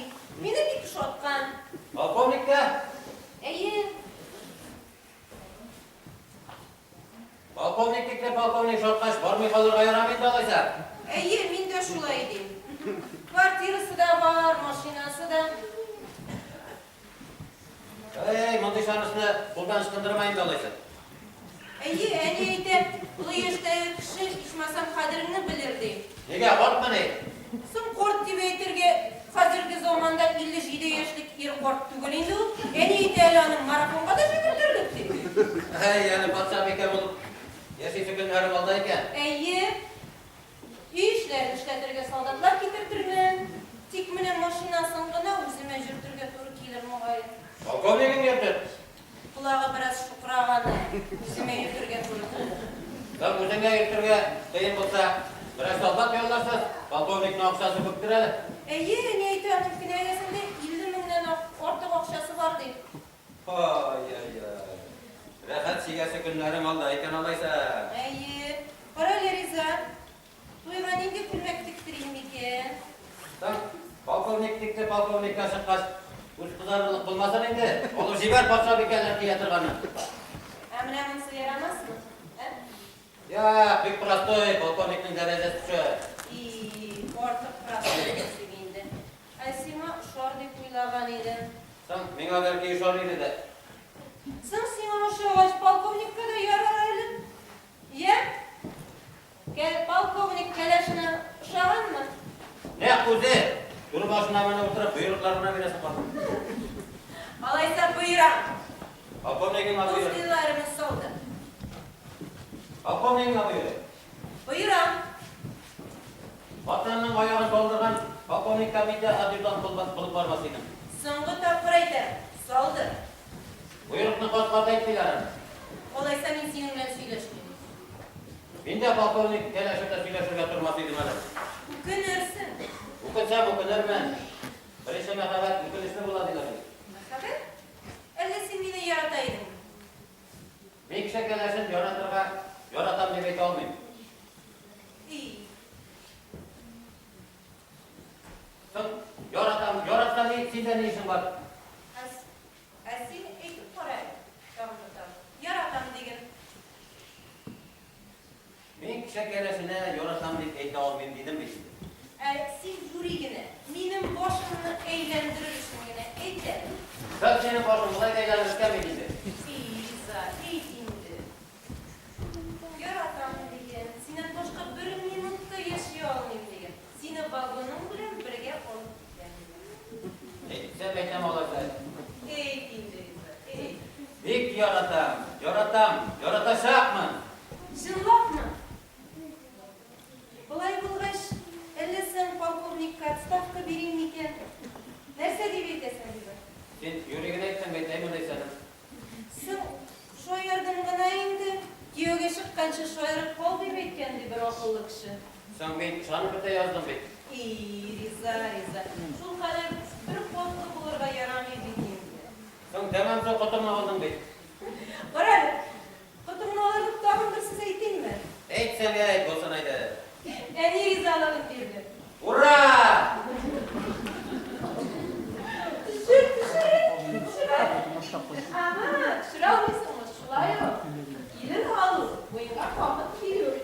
Meni tikishotgan. Polkovnikka? Polkovniklikda polkovnik shotqash bormay qoldirga yaramaydi olaysan. Menda shulay edim. Kvartirasida bor, mashinasida. Bunday shanisini qo'ldan chiqindirmaydi olaysan. Ani aytib, bu yoshdagi kishi ichmasam qadrini bilirdi. Nega qo'rqmani? Sim qo'rt deb aytirga hozirgi zamonda 57 yoshlik er qo'rt tugul endi u. Ani aytaylarning marafonga da yugurtirdi. Yani podshoh beka bo'lib yashayshi kunlarim oldi ekan. İşler işletirge soldatlar getirtirmen. Tik menen mashinasini o'zime yurtirga to'g'ri kelir mo'g'ay. Polkovnikim yurtir. Qulog'i biroz shuqrag'ani. O'zime yurtirga to'g'ri kelir. Sen o'zingga yurtirga qiyin bo'lsa, biroz soldat yo'llarsiz, polkovnikning o'qshasi bo'lib turadi. Ne aytayotgan kinoyasida 50 mingdan ortiq o'qshasi bor deydi. Rahat chegasi kunlarim oldi ekan olaysan. Qaranglar Riza. To'yganingga pulmak tiktiraymi ekan? Sen polkovniklikda polkovnikka chiqqach, o'z qizarliq bo'lmasin endi. Olib jibar podshoh bekalarga yatirgani. Amina bunisi yaramasmi? Ya, bek prostoy polkovnikning darajasi shu. Ortiq prostoy endi. Sima shor deb o'ylagan edim. Sen menga belki ishor edi. Sen o'sha polkovnikka da yarayli. Polkovnik kelishini ushlaganmi? Ne qo'zi? Yur boshina mana o'tirib buyruqlarini berasan qoldim. Alaysa buyuram. Polkovnikim buyur. O'zlarimiz soldi. Polkovnikim buyur. Buyuram. Vatanning oyog'ini to'ldirgan polkovnik komita adjutant bo'lib bormas edim. So'nggi topqir aytdim. Soldi. Buyruqni qotqat aytdilarim. Olaysa men sening bilan suylashdim. Menda polkovnik kelashida suylashga turmas edim hali. Ukunirsin. Ukinsam ukinirman. Birinchi marhamat ukinishni bo'ladilar. Marhamat. Alla sen meni yaratayding. Men kishi kelashib yoratam deb ayta olmayman. Sen yoratam senda ne ishing bor? Sen aytib qo'ray. Yaratam degan. Men kishi kelashini yoratam deb ayta olmayman dedim biz. Sen yurigini, mening boshimni aylantirishingni aytdi. Sen sening boshing qilay aylantirishgan endi. Riza, aytingdi. Yaratam degan, sendan boshqa bir minutda yashay olmayman degan. Seni vagonim bilan birga olib ketgan. Sen aytam olasan. Aytingdi Riza, Bek yoratashaqman. Shundoqmi? Bulay bo'lg'ash, alla sen polkovnikka отставка beraymi ekan? Narsa deb aytasan Riza? Sen yurigini aytsam aytaymi deysan. Sen shoirdim g'ana endi. Kuyovga chiqqancha shoir qol deb aytgandi bir aqlli kishi. Sen men shani bitta yozdim bek. Riza. Shul qadar bir qo'lga bo'lirga yaramaydi endi. Sen tamam shu qo'timni oldim bek. Qarang. Qo'timni olib tag'in bir siz aytingmi? Aytsam ayt bo'lsin ayda. Ani Rizalarim berdi. Ura! Tushir. Aha, tushira olmaysiz, shulay yo'q. Yilin hali bo'yinga qoqib kiyib.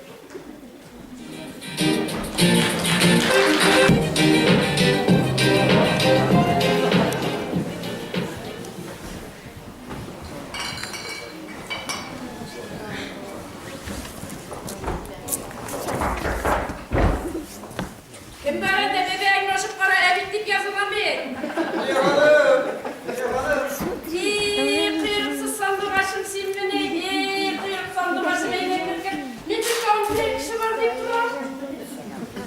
Kim barende bebeğin noşup kara ebitlip yazılan bir. Kıyırıksız sandıkaşım simmini, kıyırık sandıkaşım eğlenirken ne bir bir kişi var deyip durar.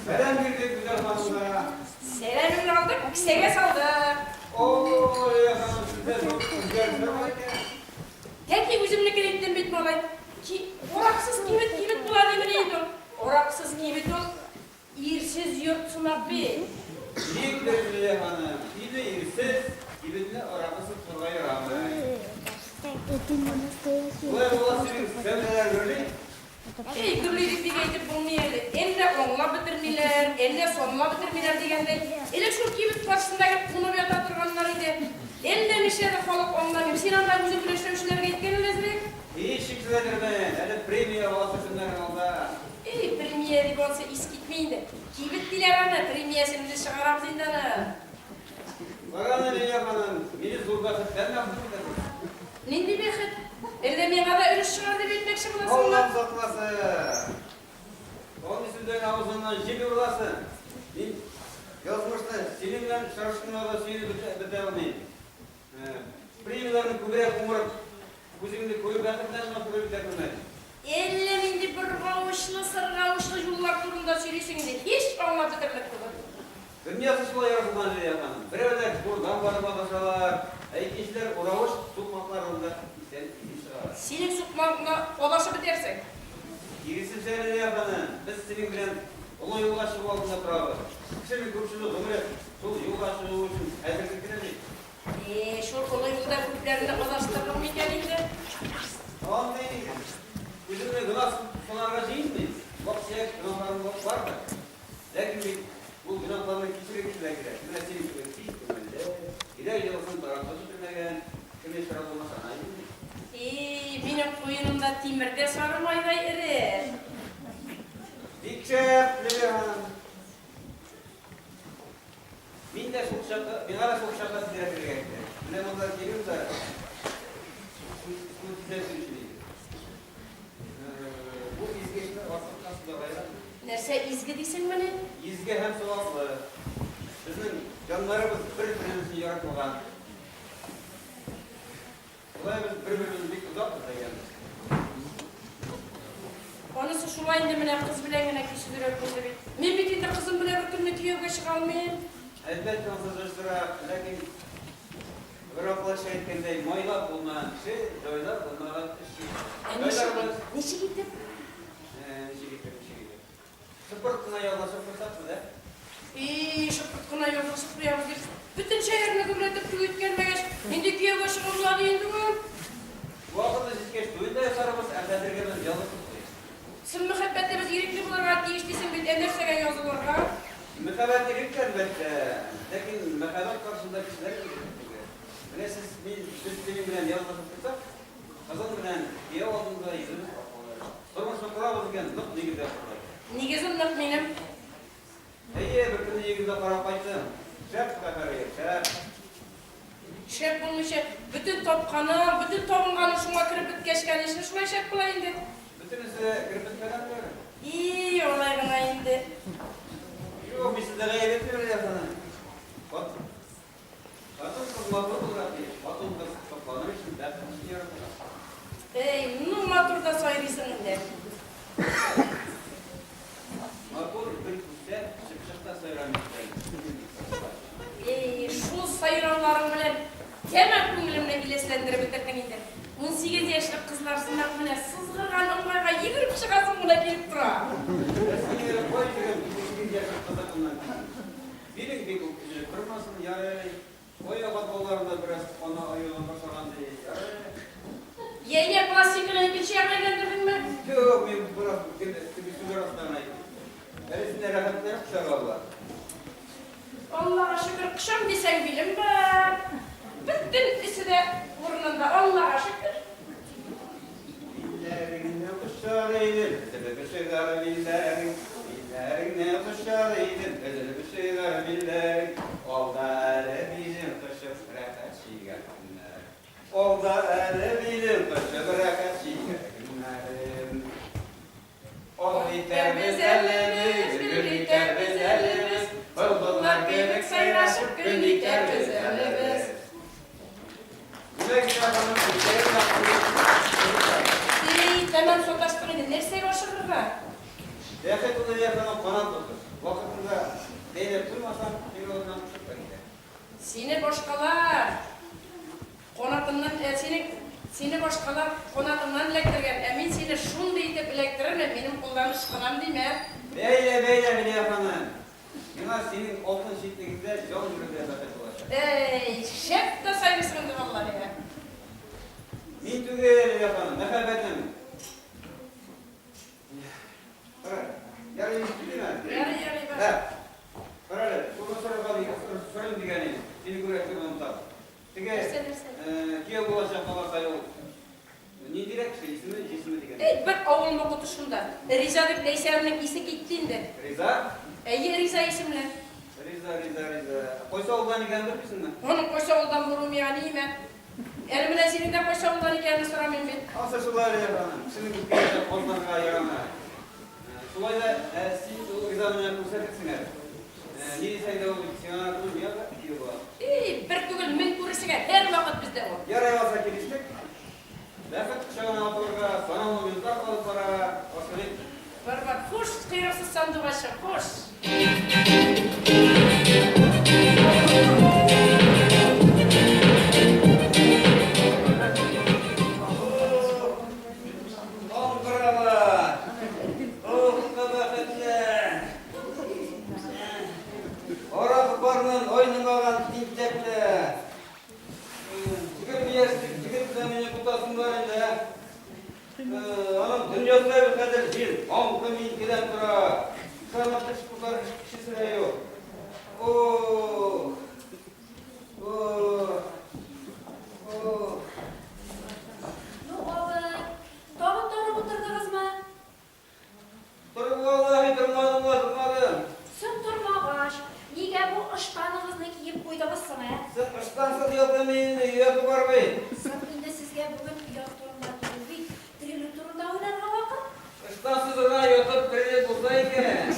Selam girdik güzel hanımlara. Selamını aldık, sege saldık. Ooo ya hanım sizde çok güzel bir var ya. Tek yüzümlü gittim bitmedi. Ki oraksız kıymet bular demin iyiydi. Oraksız kıymet ol. İrsiz yurtsuna bir. İyi de hanım. İyi de irsiz. Gibitle orakısız turgayı rağmen. Olay olası bir sen neler gördün? Gürlüydük bir geytip bulmayalım. Elle onla bitirmeler, elle sonla bitirmeler degende. Ele şu kibit karşısındaki bunu bir atatırganlarıydı. Elle nişede kalıp onlarım. Sinanlar bizim güreşlemişler geytken lezrek. İyi şıksıdır ben. Hadi premiye olasısınlar olda. Premieri olsa iskitmeydi. Kibit diler ana, premiyesini de çıkarap zindana. Baranı ne yapanın? Beni zulbatı ben yaptım dedim. Nindi bekit? Elle meyada ürüş çıkardı bitmekşi bulasın Allah'ım mı? saklası. Onun üstünden ağzından jibi ulasın. Ben yazmıştı. Seninle şarşkınlarda seni bitermeyin. Premiyelerini kubaya kumurup kuzimde koyup yatırdan nasıl böyle bitermeyin. Elle mindi bir kavuşlu, sır kavuşlu yollar turunda sürüsünde. Hiç anla bitirmek olur. Dünyası şula yaratılған жер яқаным. Біреулер buradan барыма басалар, ikіншілер ұрауыш сұқмақларында сен шығар. Senin sıkmakla odaşı bitersin. Кирисіп сәлі яқаным, біз сенің білен ұлы юлға шығу алдында тұрабыз. Кіші көпшілік ғымырет, сол юлға шығу үшін әзірлік керемейді. Şu kolay yolda kulüplerinde odaştırılır mı geliydi? Tamam değil. Üzümle günah sonarga жейінмейді. Бақ сүйек günahlarım бар да. Ләкин мен бұл günahlarını кешіре керек. Мына сенің түген кейіп көмелде. Идай жылысын таратып жүрмеген, кеме шығарып болмаса айдың. Benim koyunumda timirde sarımayda erir. Бикшеп, Лебе ханым. Мен де сол шаққа сіздер кіргенде. Міне мұнда келіп да көзсіздер сүрішілейді. Бұл изгешті васып қасында қайран. Nerse izgi дейсің мені? Изге һәм сауаплы. Біздің жандарымыз бір-бірімізді яратылған. Бұлай біз бір-бірімізді бек ұзақпыз деген. Onысы şulayın demine kız bilen gene kişidir öpüldü bit. Men bitinde kızım bile bir türlü tüyöge çıkalmayın. Әлбәттә ансызыштырақ, ләкин бір ақылшы әйткендей, майлап болмаған кіші, жайлап болмаған кіші. Неші кетті? Sıfır kına yollaşıp fırsat mı da? Şıpırtkına yollaşıp duyamız değil. Bütün şehirine gübretip tüyüt gelmegeç. Şimdi tüyöge çıkımlar indi mi? Bu akılda sizkeş duyunda yaşarımız, əmdədirgəmiz yalnızsız duyur. Sın mühebbette biz irikli bularga değiştisin bit enersegen yazılırga. Mükəbət irik elbette. Lakin mükəbət karşısında kişiler irik. Mine siz benim bilen yalnızsız fırsat, kazan bilen diye olduğunda yüzümüz bakmaları. Sormuşsun kurabız iken zıp ne gibi yapmaları. Negizimlik benim. Bir күні егізді қарап қайттым. Шәп қақарайы, шәп. Şef bulmuş şef. Bütün topkanı, bütün topunganı şuna kırıp bitkeşken işini şuna şef kula indi. Bütünüzü kırıp bitmeden mi? İyi olayına indi. Yok, biz de gayret veriyor sana. Bak. Batın kız matır olarak değil. Batın kız toplanır için dersin için yaratır. Nu maturda soyrısın indi. Matır bir kuşta şıkşıkta sayıramışlar. Şu sayıranlarım bilen hemen köngülümle ileslendirip bitirken indi. 18 yaşlık kızlar sınak bile sızgırgan ımgayga yigirip çıkasın buna gelip dura. Eski yere koy жүрем, bir yaşın kızakından. Bilin bir kuşu kırmasın yarı. Koy abatmalarında biraz ona ayağına başlagan değil. Ye klasikini bir şey yapmayandırdın mı? Yok, ben bırak, bir süper hastanayım. Elisinde rahatlar kuşak Allah. Allah'a şükür kışam desen bilim ben. Bütün isi de burnunda Allah'a şükür. Billerin ne kuşlarıydı, sebebi şeyler billerin. Billerin ne kuşlarıydı, sebebi şeyler billerin. Olda ele bizim kuşu bırakat şigar günler. Olda ele bizim kuşu bırakat şigar günlerim. Ol biter biz elimiz, gül biter biz elimiz. Bulbullar gerek sayraşıp gün biter biz elimiz. Güle güle hanım, güle güle. Hemen sokaştırıydı. Nerse başırırlar? Dehşet olayı yakalanan kanat dokuz. Vakıtında değinip durmasan bir oradan uçup da gider. Seni başkalar konatından, seni başkalar konatından elektirgen. Emin seni şunu deyip elektirirler. Benim kullanmış kanam değil mi? Beyle bile yapanın. Yine senin oltun şekilde yol yürüdüğü zaten olacak. Şef de saygısındır vallahi ya. Min tügeyle yapanın, nefebetin. Tige, kiyo bulacak baba kayol. Ne direkt şey, ismi degen. Bir avulma kutuşunda. Riza dep Leyser'nin isi gittiğinde. Riza? Riza isimli. Riza. Koysa oldan igen bilirsin mi? Onun koşa oldan vurum yani ben. Elimine senin de koşa oldan ikenini soramıyorum ben. Alsa şular ya bana. Şimdi bu kıyacak oldan kayarana. Şulayda siz o Riza'nın yakın sertsinler. Niye sen de o siyana kılım ya da kiyo bu. Bir tügül min kuruşuga her vakit bizde o. Yaraya olsa geliştik. Lafet kuşağına atılırga, sana onu yüzler kalıp para, asılik. Bak hoş kıyırıksız sandığı başı, hoş. Ankaralar, kabaketler. Orası barının oynamagan tintekler. Çıkıp zemini kutasınlarında. Anam dünyada bir kadar jil, amkı min giden dura. Sanatlı çıkıplar kişisine yok. Doğru oturdunuz mu? Dur vallahi durmadım. Sen durmağaş. Niye bu ışpanınızı kiyip koydunuzsana? Sen ıştansa diyoklamayın, yiyatı var bey. Sabinde sizge bugün yok durumda bir diri turunda oynarga vakit. Iştansız ona yatıp biri buzdayken.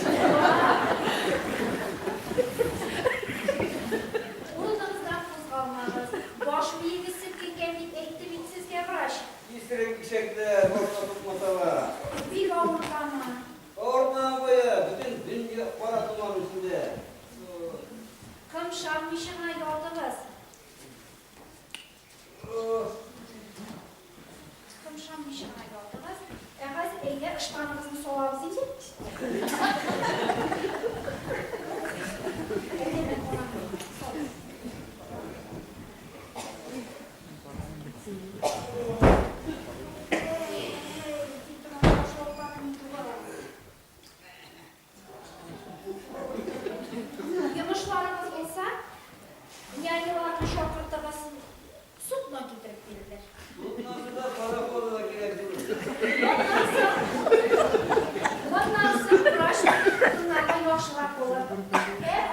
Oğlunuzdan kızgalmağız. Baş miydi sirkengenlik etti bitsizge bıraş. İstirik şekilde orta tutmasa var. Bir avurkama. Oradan koya, bütün dünya para tuman üstünde. Kım şarmışına yoldunuz. Kım şarmışına yoldunuz. Eğer eyle ışpanınızın soğabızı yiyecek. Yumuşlarınız olsa, yaylılarını şokırtınız, sütla getirip verirler. Nasıl da para kola da gerektirir. Bundan sonra uğraş, bunlardan yoxşılar olur.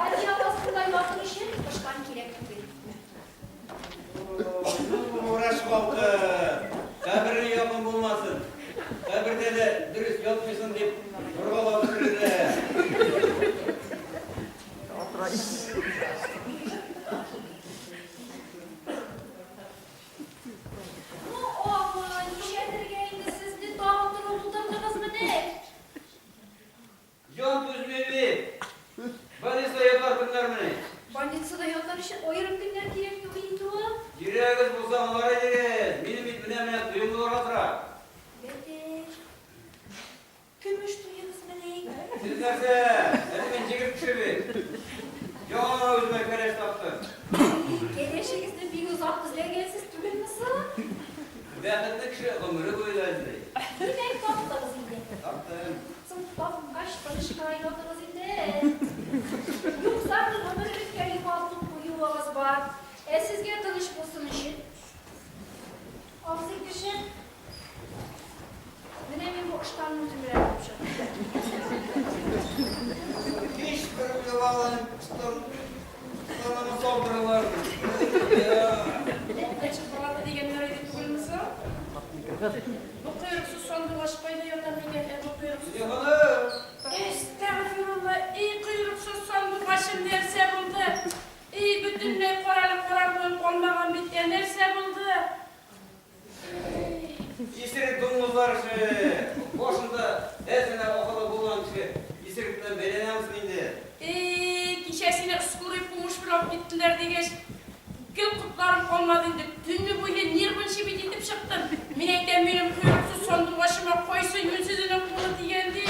Acı alasında yoxdur işin, kışkan kerekli verir. Uğraş kaldı. Kabirin yakın bulmasın. Kabirde de dürüst yatmışsın deyip vurgala bitirirler. Aman, işedirgeydi sizni dağıtır oturdunuz mu ne? Can düzmeyi. Balisa yapar bunlar mı ne? Banditsada yatar işin oyarım günler kerekli uyuydu o. Yüreğiniz bulsa onlara yeriz. Benim bitmine duyumlu oratıra. Bedir. Gümüş duyunuz mu ne? Siz nerede? Elimin cigir pişirdi. Yana özüme kereş taptı. Geleşinizde bir uzak kızlar gelsiz tübün nasıl? Dehletli kişi ömrü boylaydı. Yine kaptınız yine. Taptım. Zıplak kaç barış kaynatınız yine. Yoksa ömür bir kere yuvarlık bu yuvamız var. Sizge tanış bulsun işin. Ağzı kişi. Benim bu işten mütümüre yapmışım. Hiç kırmızı bağlanıp sana saldırılar. Açık balata degenler edip bulunması. Bu kıyırıksız sandığı başı payda yatan bu kıyırıksız. Yalanı. Estağfurullah, iyi kıyırıksız sandığı başım nerse buldu. İyi bütün ne paralı olmayan bitten nerse buldu. İstirik dumuzlar boşunda esine okulu bulan kişi istirikten belene mısın indi? Kişesine ıskuruyup kumuş bulup gittiler diye gül kutlarım olmadı indi. Dünlü boyu nirgün şibit edip çıktım. Minekten benim kuyruksuz sondu başıma koysun yünsüzünün kulu diyendi.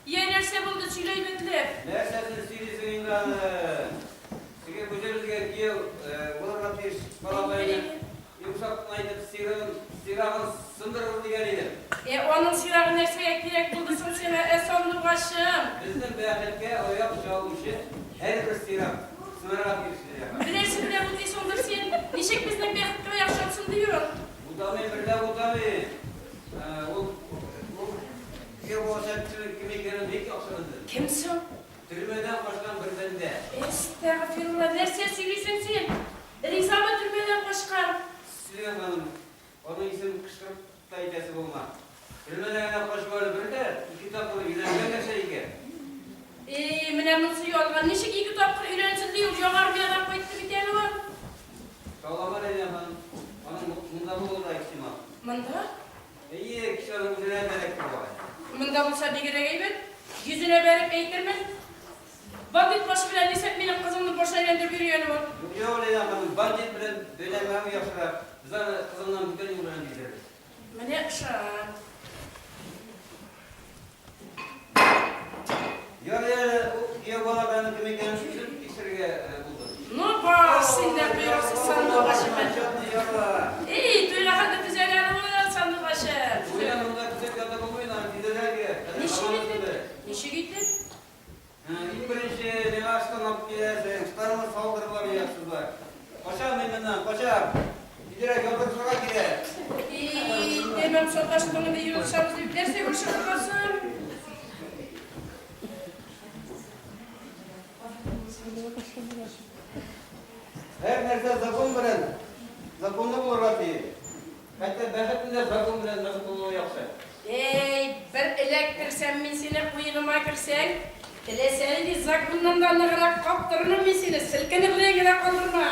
Yenerse buldu süleybetler. Nersesin silisin inanı? Sige güzelizge giyev bulan atış balabayla yumuşak aydık sirağın sındırır diyeniydim. Onun silahı nerseye gerek buldusun seni sondu başım. Bizim beğenlikle o yapacağı işi her bir sirağ sınırarak girişleri yapar. Bilirsin ne bu diye sondur sen. Nişek bizden bekip yaşansın diyor. Bu da mı bir de bu da mı? O bu sen kimi gelin dik yoksanızdır. Kimsin? Türmeden başkan bir bende. Estağfirullah. Nerse söylüyorsun sen? Rıza mı türmeden başkan? Süleyman Hanım, onun isim kışkırıp da idesi bulma. Türmeden başkan bir de iki tapılı yüzden gelirse iki. Münemnisi yolgan. Nişek iki tapkır ürensin diyor. Yoğar bir adam koydu bir tane var. Sağlama Leyla Hanım. Onun bunda bu oldu eksima. Mında? İyi kişilerin üzerine gerek var. Mında bulsa ne gerek evet? Yüzüne verip eğitirmen. Vakit başı bilen desek benim kızımın boşuna eğlendir bir yönü var. Yok Leyla Hanım, bandit bilen bölemem yaşlar. Bize kızımdan bütün yumruğunu gideriz. Mene şan. Ya bana benim kimi gelmiş bizim işlerine buldum. Ne bas senden buyursa sandığı başı ben. İyi, duyla hadi güzel var sandığı başı. Bu yanımda kızı kadar olmayla gideler ki. Nişe gittin? İlk birinci ne açtın alıp gidersin. Starımız saldırılar yaksızlar. Paşam benimden, paşam. Giderek yolda sokak gider. İyi, demem sokaştığını bir yürütüşümüzü bilerse görüşürüz olsun. Her nerede zakon bilen, zakonda bulur Rabbi. Hatta behretinde zakon bilen nasıl bulur yoksa. Bir elektirsen misine kuyunuma kirsen, seni de zakundan da ne kadar kaptırını misine, silkini buraya kadar kaldırma.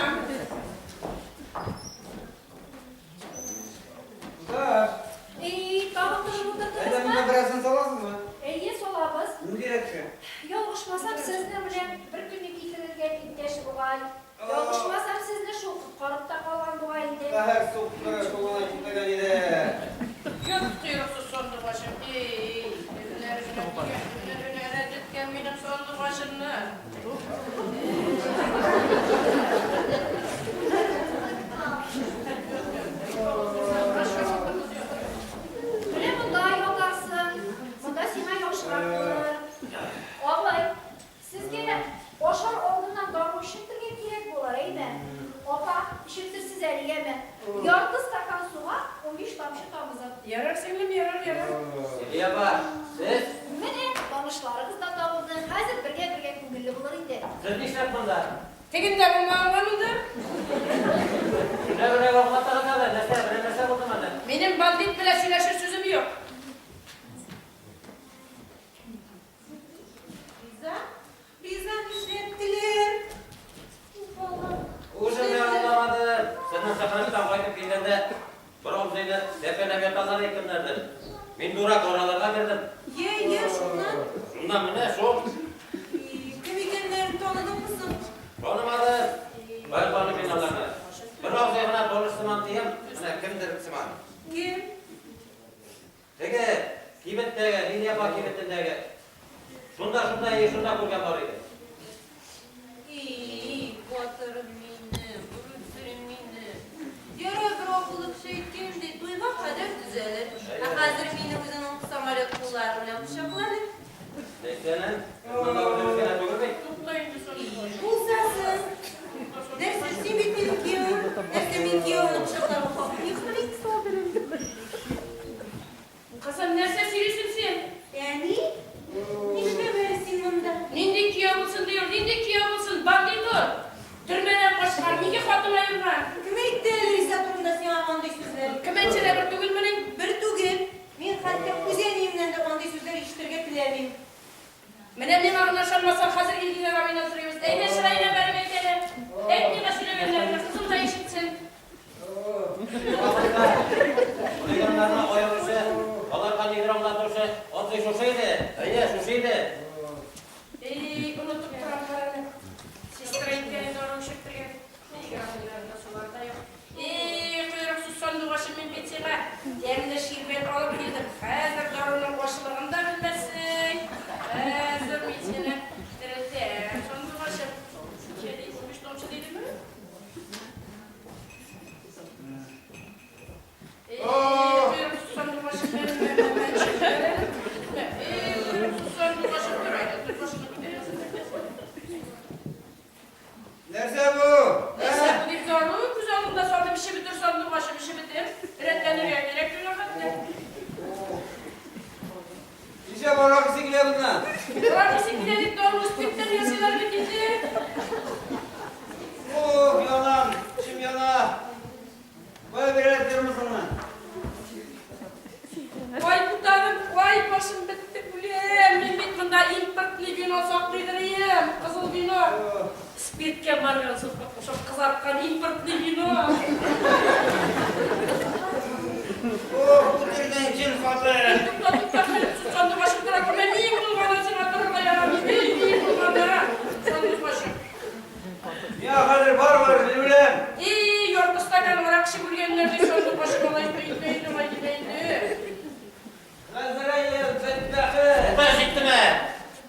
Kızlar, Dağıtırımı da benden kızma. bir birazını salasın mı? Ye solabız. Ne gerekçe? Yoluşmasam sizle bilen bir günlük itirirken gitteş buğay. Yoluşmasam sizle şu korupta kalan buğay ide. Her sokaklara solana gitmeden yine. Yok tutuyorsun sondu başım. Önüne gelmedim sondu başını. Bile bunda yokarsın. Bunda sima yoşraktır. Oğlay, sizge boşar olduğundan doğru işittirge gerek bular eydi. Opa, işittir siz eriyeme. Yargı stakan suğa 15 tamşı tamızı. Yarar sevgilim yarar. Seliye bak, siz? Mene, danışlarınız da dağıldı. Hazır birge kungilli bulur idi. Siz ne işler bunda? Teginde bu mağlanıdır. Ne vakıflatları da ver, ne buldum ben de. Benim bandit bile söyleşir sözüm yok. Bize işlettiler. Uzun ne anlamadı. Senin sakınıktan koyup gillerde bir omzuyla tepelem yatanlar yakınlardır. Ben durak oralarına girdim. Ye şundan. Şundan mı ne? Soğuk. Kemikenlerini tanıdın mısın? Tanımadım. Var bana binalarını. Bir omzuyla doluştuman diyeyim. Kimdir Siman? Kim? Tege, kimettege, ne yapar kimettege? Şunda iyi, şunda kurgan var idi. İyi, batırım mini, vurutturum mini. Yara bir okulup kimdi, duymak kadar düzelir. Hazır mini uzun samarya kullarıyla uşakları. Neysenin, bana orada bir kere dokunmayın. Tutlayın bir soru. Bulsasın. Dersin simit milkiyo. Dersin milkiyo onu uşakları okuyup yıkırık saldırın. Kızım nerede sürüsün sen? Yani, işte böyle sinimde. Nindi kıyavulsun diyor, nindi kıyavulsun, bandit o. Türmeden başkar, niki fatıma yürüren. Kime iktileri satırında sana bandı sözleri? Kımençine bir tugulmanın. Bir tugil, men hatta kuzenimden de bandı sözleri iştirge tilerim. Menemle ağırlaşılmasa hazır ilgiler avine oturuyoruz. Eyne sırayla vermeye gele. Ekni başına verirler, kızım da işitsin. Bunu yanlarına koyulursa, Allah'tan idramlar dursa, o da şu şeydi. Öyle şu şeydi. Unuttuk taraflarını. Sistireyken doğru ışıktırgen. Granlarında sularda yok. Kuyruksuz sondu başımın bitine. Yerinde şirbet alıp girdim. Hazır darunun başlığında bilmesin. Hazır bitine. Sondu başım. Kedi bulmuş domçu değil mi? Kuyruksuz sondu başım benim hemen çıkıyorum. Kuyruksuz sondu başım burayla. Dur başını gidiyorsun. Nerede bu? Neyse bu bir zorluğu güzelliğinde olarak sikile bundan. Var mısın gidelim dolmuş bitti yazılar bitince. Oh yanam, içim yana. Böyle bir ettir misin lan? Vay kurtarım, vay başım bitti kulem. Ben bitmenda importlu vino saklıydırayım. Kızıl vino. Spirtke varıyorsun. Çok kızartkan importlu vino. Oh bu türden cin fatı. Tutla sandı başım tarafı. Ben iyiyim bulmadan sana durma ya. İyiyim bulmadan. Sandı başım. Ya Kadir var bilmem. İyi yortustakan var. Akşı burgenlerde sandı başım. Olay beyinleydim. Hadi beyinli. Lan zırayı, zeddakı. Usta çıktı mı?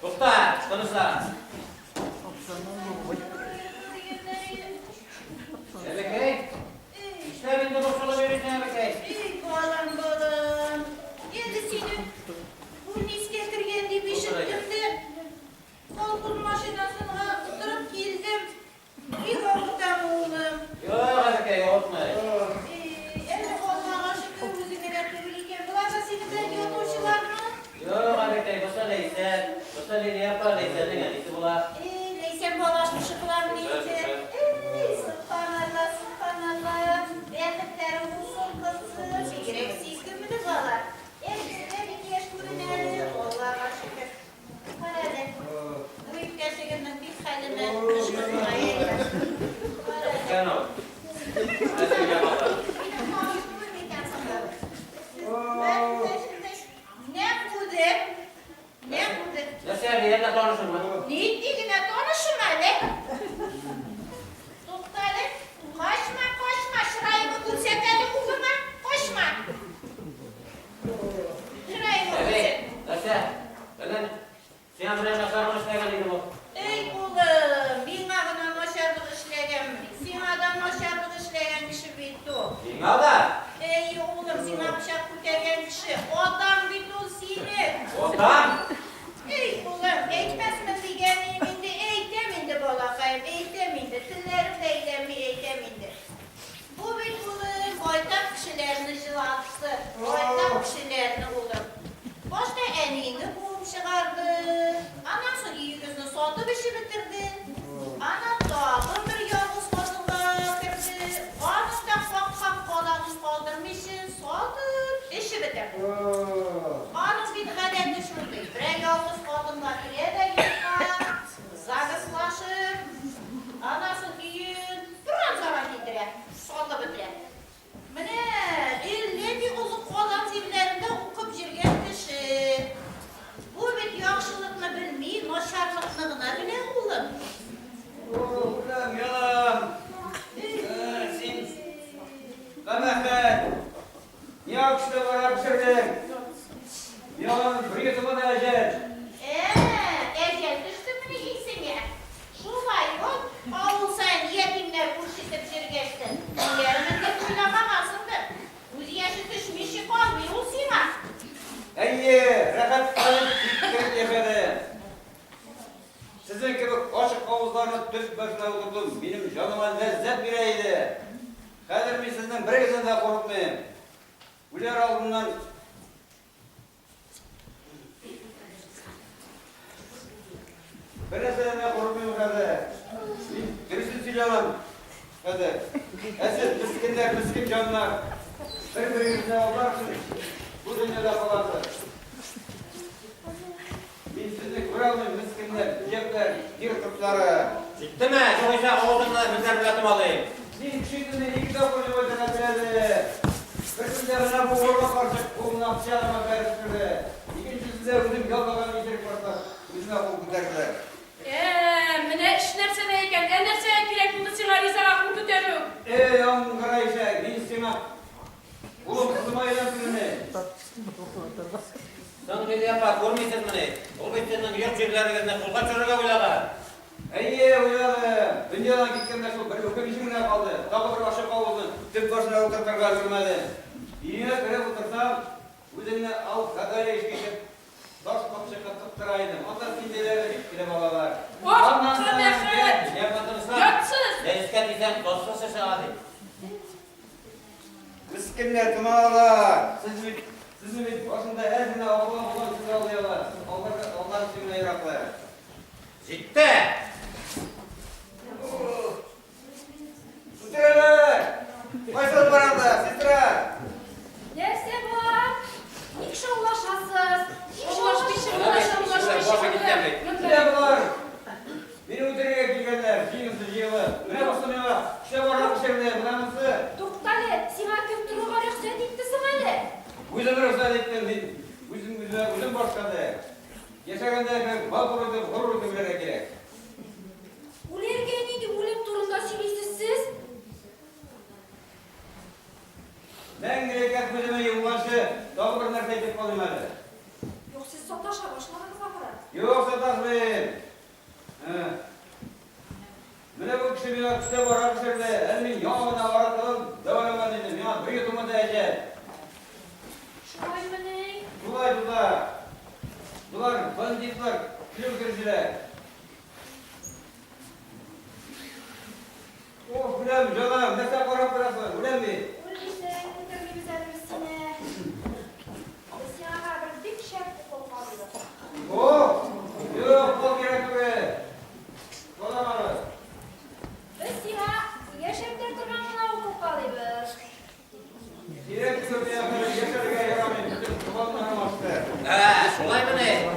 Usta, konuşsa. Ebekey, işlerinde boşluğu verirsin Ebekey. Ey balam. Kendisini bu nis getirgen diye bir şıkkımdı. Kolkun maşinasına ıtırıp geldim. Bir korktan oğlum. Yok Ebekey, unutmayın. Eğer olmağa şıkkı müzik meraklı bilirken bularsa seni belki oturuşular mı? Yok Ebekey, boşa neyse. Boşa ne yapar neyse, ne yani, iti bula. Neyse bulaşmış şıkılar mı neyse? Subhanallah, subhanallah. Beğendiklerim usul kızı. Bir gerek sistemini bağlar. Elbise bir yaş kurunları. Allah'a şükür. Parade. Büyük gerçekten bir halime kışkırtmaya yeter. Sen ol. Hadi yapalım. Bir de maaşımı mekan sanırım. Ben de şimdi ne buldum? Ne buldum? Nasıl yani, yerine konuşun mu? Ne diline konuşma le? Tuttale, koşma, şurayı mı kutseteli kuzuma, koşma. Şurayı mı kutset? Evet, nasıl? Lan, sen buraya nasıl konuşmaya geldin bu? Ey kulum, bin ağından hoşarlık işleyen, sinadan hoşarlık işleyen kişi bitti o. Bilmiyorum da. Ey oğlum, sina bıçak kurtargan kişi, odan bitti o sini. Otan. Ey kulum, ekmez mi digenim indi, eytemindi bolakayım, eytemindi, tillerim deylemmi eytemindi. Bu bir kulum, boytak kişilerini jılattı, boytak kişilerini kulum. Başta enini bulup çıkardı, anası iyi gözünü soldu bir şey bitirdi. Ana dağın bir yavuz koduna kırdı, anında kap kolanın kaldırmışın, soldu, işi bitirdi. Onun bir kadar düşürdü. Bre yalnız kadınlar bile de yıkar. Zagıslaşır. Anası düğün. Duran zaman gidire. Solda bitire. Mine ille bir uzun kolan zivlerinde okup jirgen kişi. Bu bir yakşılıkını bilmeyi, noşarlıkını bile oğlum. Oh ulan yalan. Sin. Kamehet. Niye akışta var akışırdın? Yalan, bir yutumu da ecel. Ecel düştü mü iyisin ya. Şu var yok, oğul sen yetimler kurşitip jirgeçtin. Yarının da kuyulamamazsındır. Uzi yaşı düşmüşü kalmıyor, usima. Ey, rahat kalın, fikret yaşadı. Sizin gibi aşık havuzlarını tüp başına oturdum. Benim canıma lezzet bireydi. Kadir mi sizden bir gözden de korkmayın. Güler aldığından Bereseden de korkmuyorum Kadir. Birisini silahım. Kadir. Esir miskinler, miskin canlar. Birbirinize avlarsınız. Bu dünyada kalandı. Dinsizlik, kuralmayın miskinler, cepler, yırtıkları. Çıktı mı? Yoksa oğlumla bizler biletim alayım. Din kişiliğinde iki defa oynayacak hatırladı. Birisinde bana bu orma karşı koluna bıçağıma karıştırdı. İkincisinde bizim yalvadan yiyecek varsa bizimle bu güderdiler. Mine iş nersedeyken, en nerseye kirek buldu sana rize aklını tutarım. Ey Ankara işe, din sana. Oğlum kızıma eğlensin beni. Sen dedi yapar, görmeysin beni. O bittiğinden yok çirlerine kulka çörüge uylalar. Ey uyanı. Dünyadan gitkenler şu bir hüküm işimine kaldı. Daha bir aşağı olsun. Tüp başına oturtmaklar görmedi. Yine göre otursam, üzerine al kadayla işkişip, baş bakışa katıktıraydım. Onlar findelerle bitkile babalar. Oh, kamehet. Yapmadınız lan. Yatsız. Ne iskendiysen dostla sesi hadi. Miskinler, tımalar. Sizin başında her birine Allah'a olan sizi alıyorlar. yaraklar. Ciddi. Sütüreler! Kaysal baranda, sistra! Nerse var? İnşallahşasız. Boşa gitmemek. Ne bunlar? Beni ötürüye gelgenler, cihazı cihazı. Ne basın ya? İşte varlık şeride, buna mısın? Tuktale, sima köftürü var yoksa diktisin hele. Üzüm rıfsat ettim, üzüm başladı. Yaşaganda bal kurudu, kurudu bilere gerek. Ulerge neydi ulep turunda silisiz siz? Ben gerek etmediğime yılbaşı, daha bir nerede edip kalayım hadi. Yok siz sataşa başladınız ahıra. Yoksa tasmayın. Mene bu kişi bir akışta var akışırdı. Elimin yağına varatalım, devam edelim. Ya bir yutumu da ecel. Şuay mı ney? Dular. Dular, banditler, külkürcüler. Oh Gülem, canım, ne sen korap bıraksın, Gülem mi? Uldise, kırgı güzelmişsine. Siyah bir dik şef kol kalıyor. Oh, yok, kol gerek be. Kolamalı. Siyah, yaşaklar duranına okul kalıyor. Direkt kötü yaparız, yaşarıya yaramayın. Bütün kullanmalarım açtı. Şolay mı ne?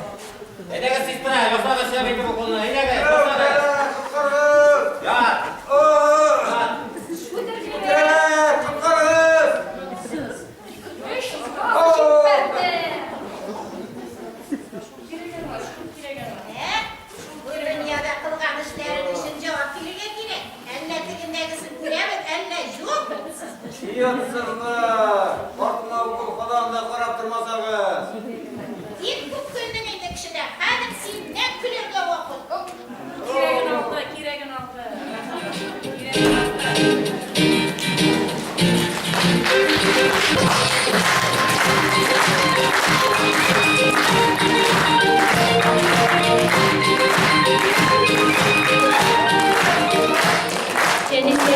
Edege siz bırak, yoksa ben size bekle bu konuda. Edege, Yok, yoksa ben. kurtarın! Ya, Oh! ya. Şudur gibi. Kurtarın! Üç, altı, perde. Ne? Bu dünyada kılgan işlerin için cevap bilirge gerek. Elle dilindegisin gülemek, elle yok. İyi yatsınlar. Korkma okul falan da karaptırmasanız. İlk bu köyünün indi kişiden. Hadi sen ne külürge okul. Kiregen aldı. Kiregen aldı.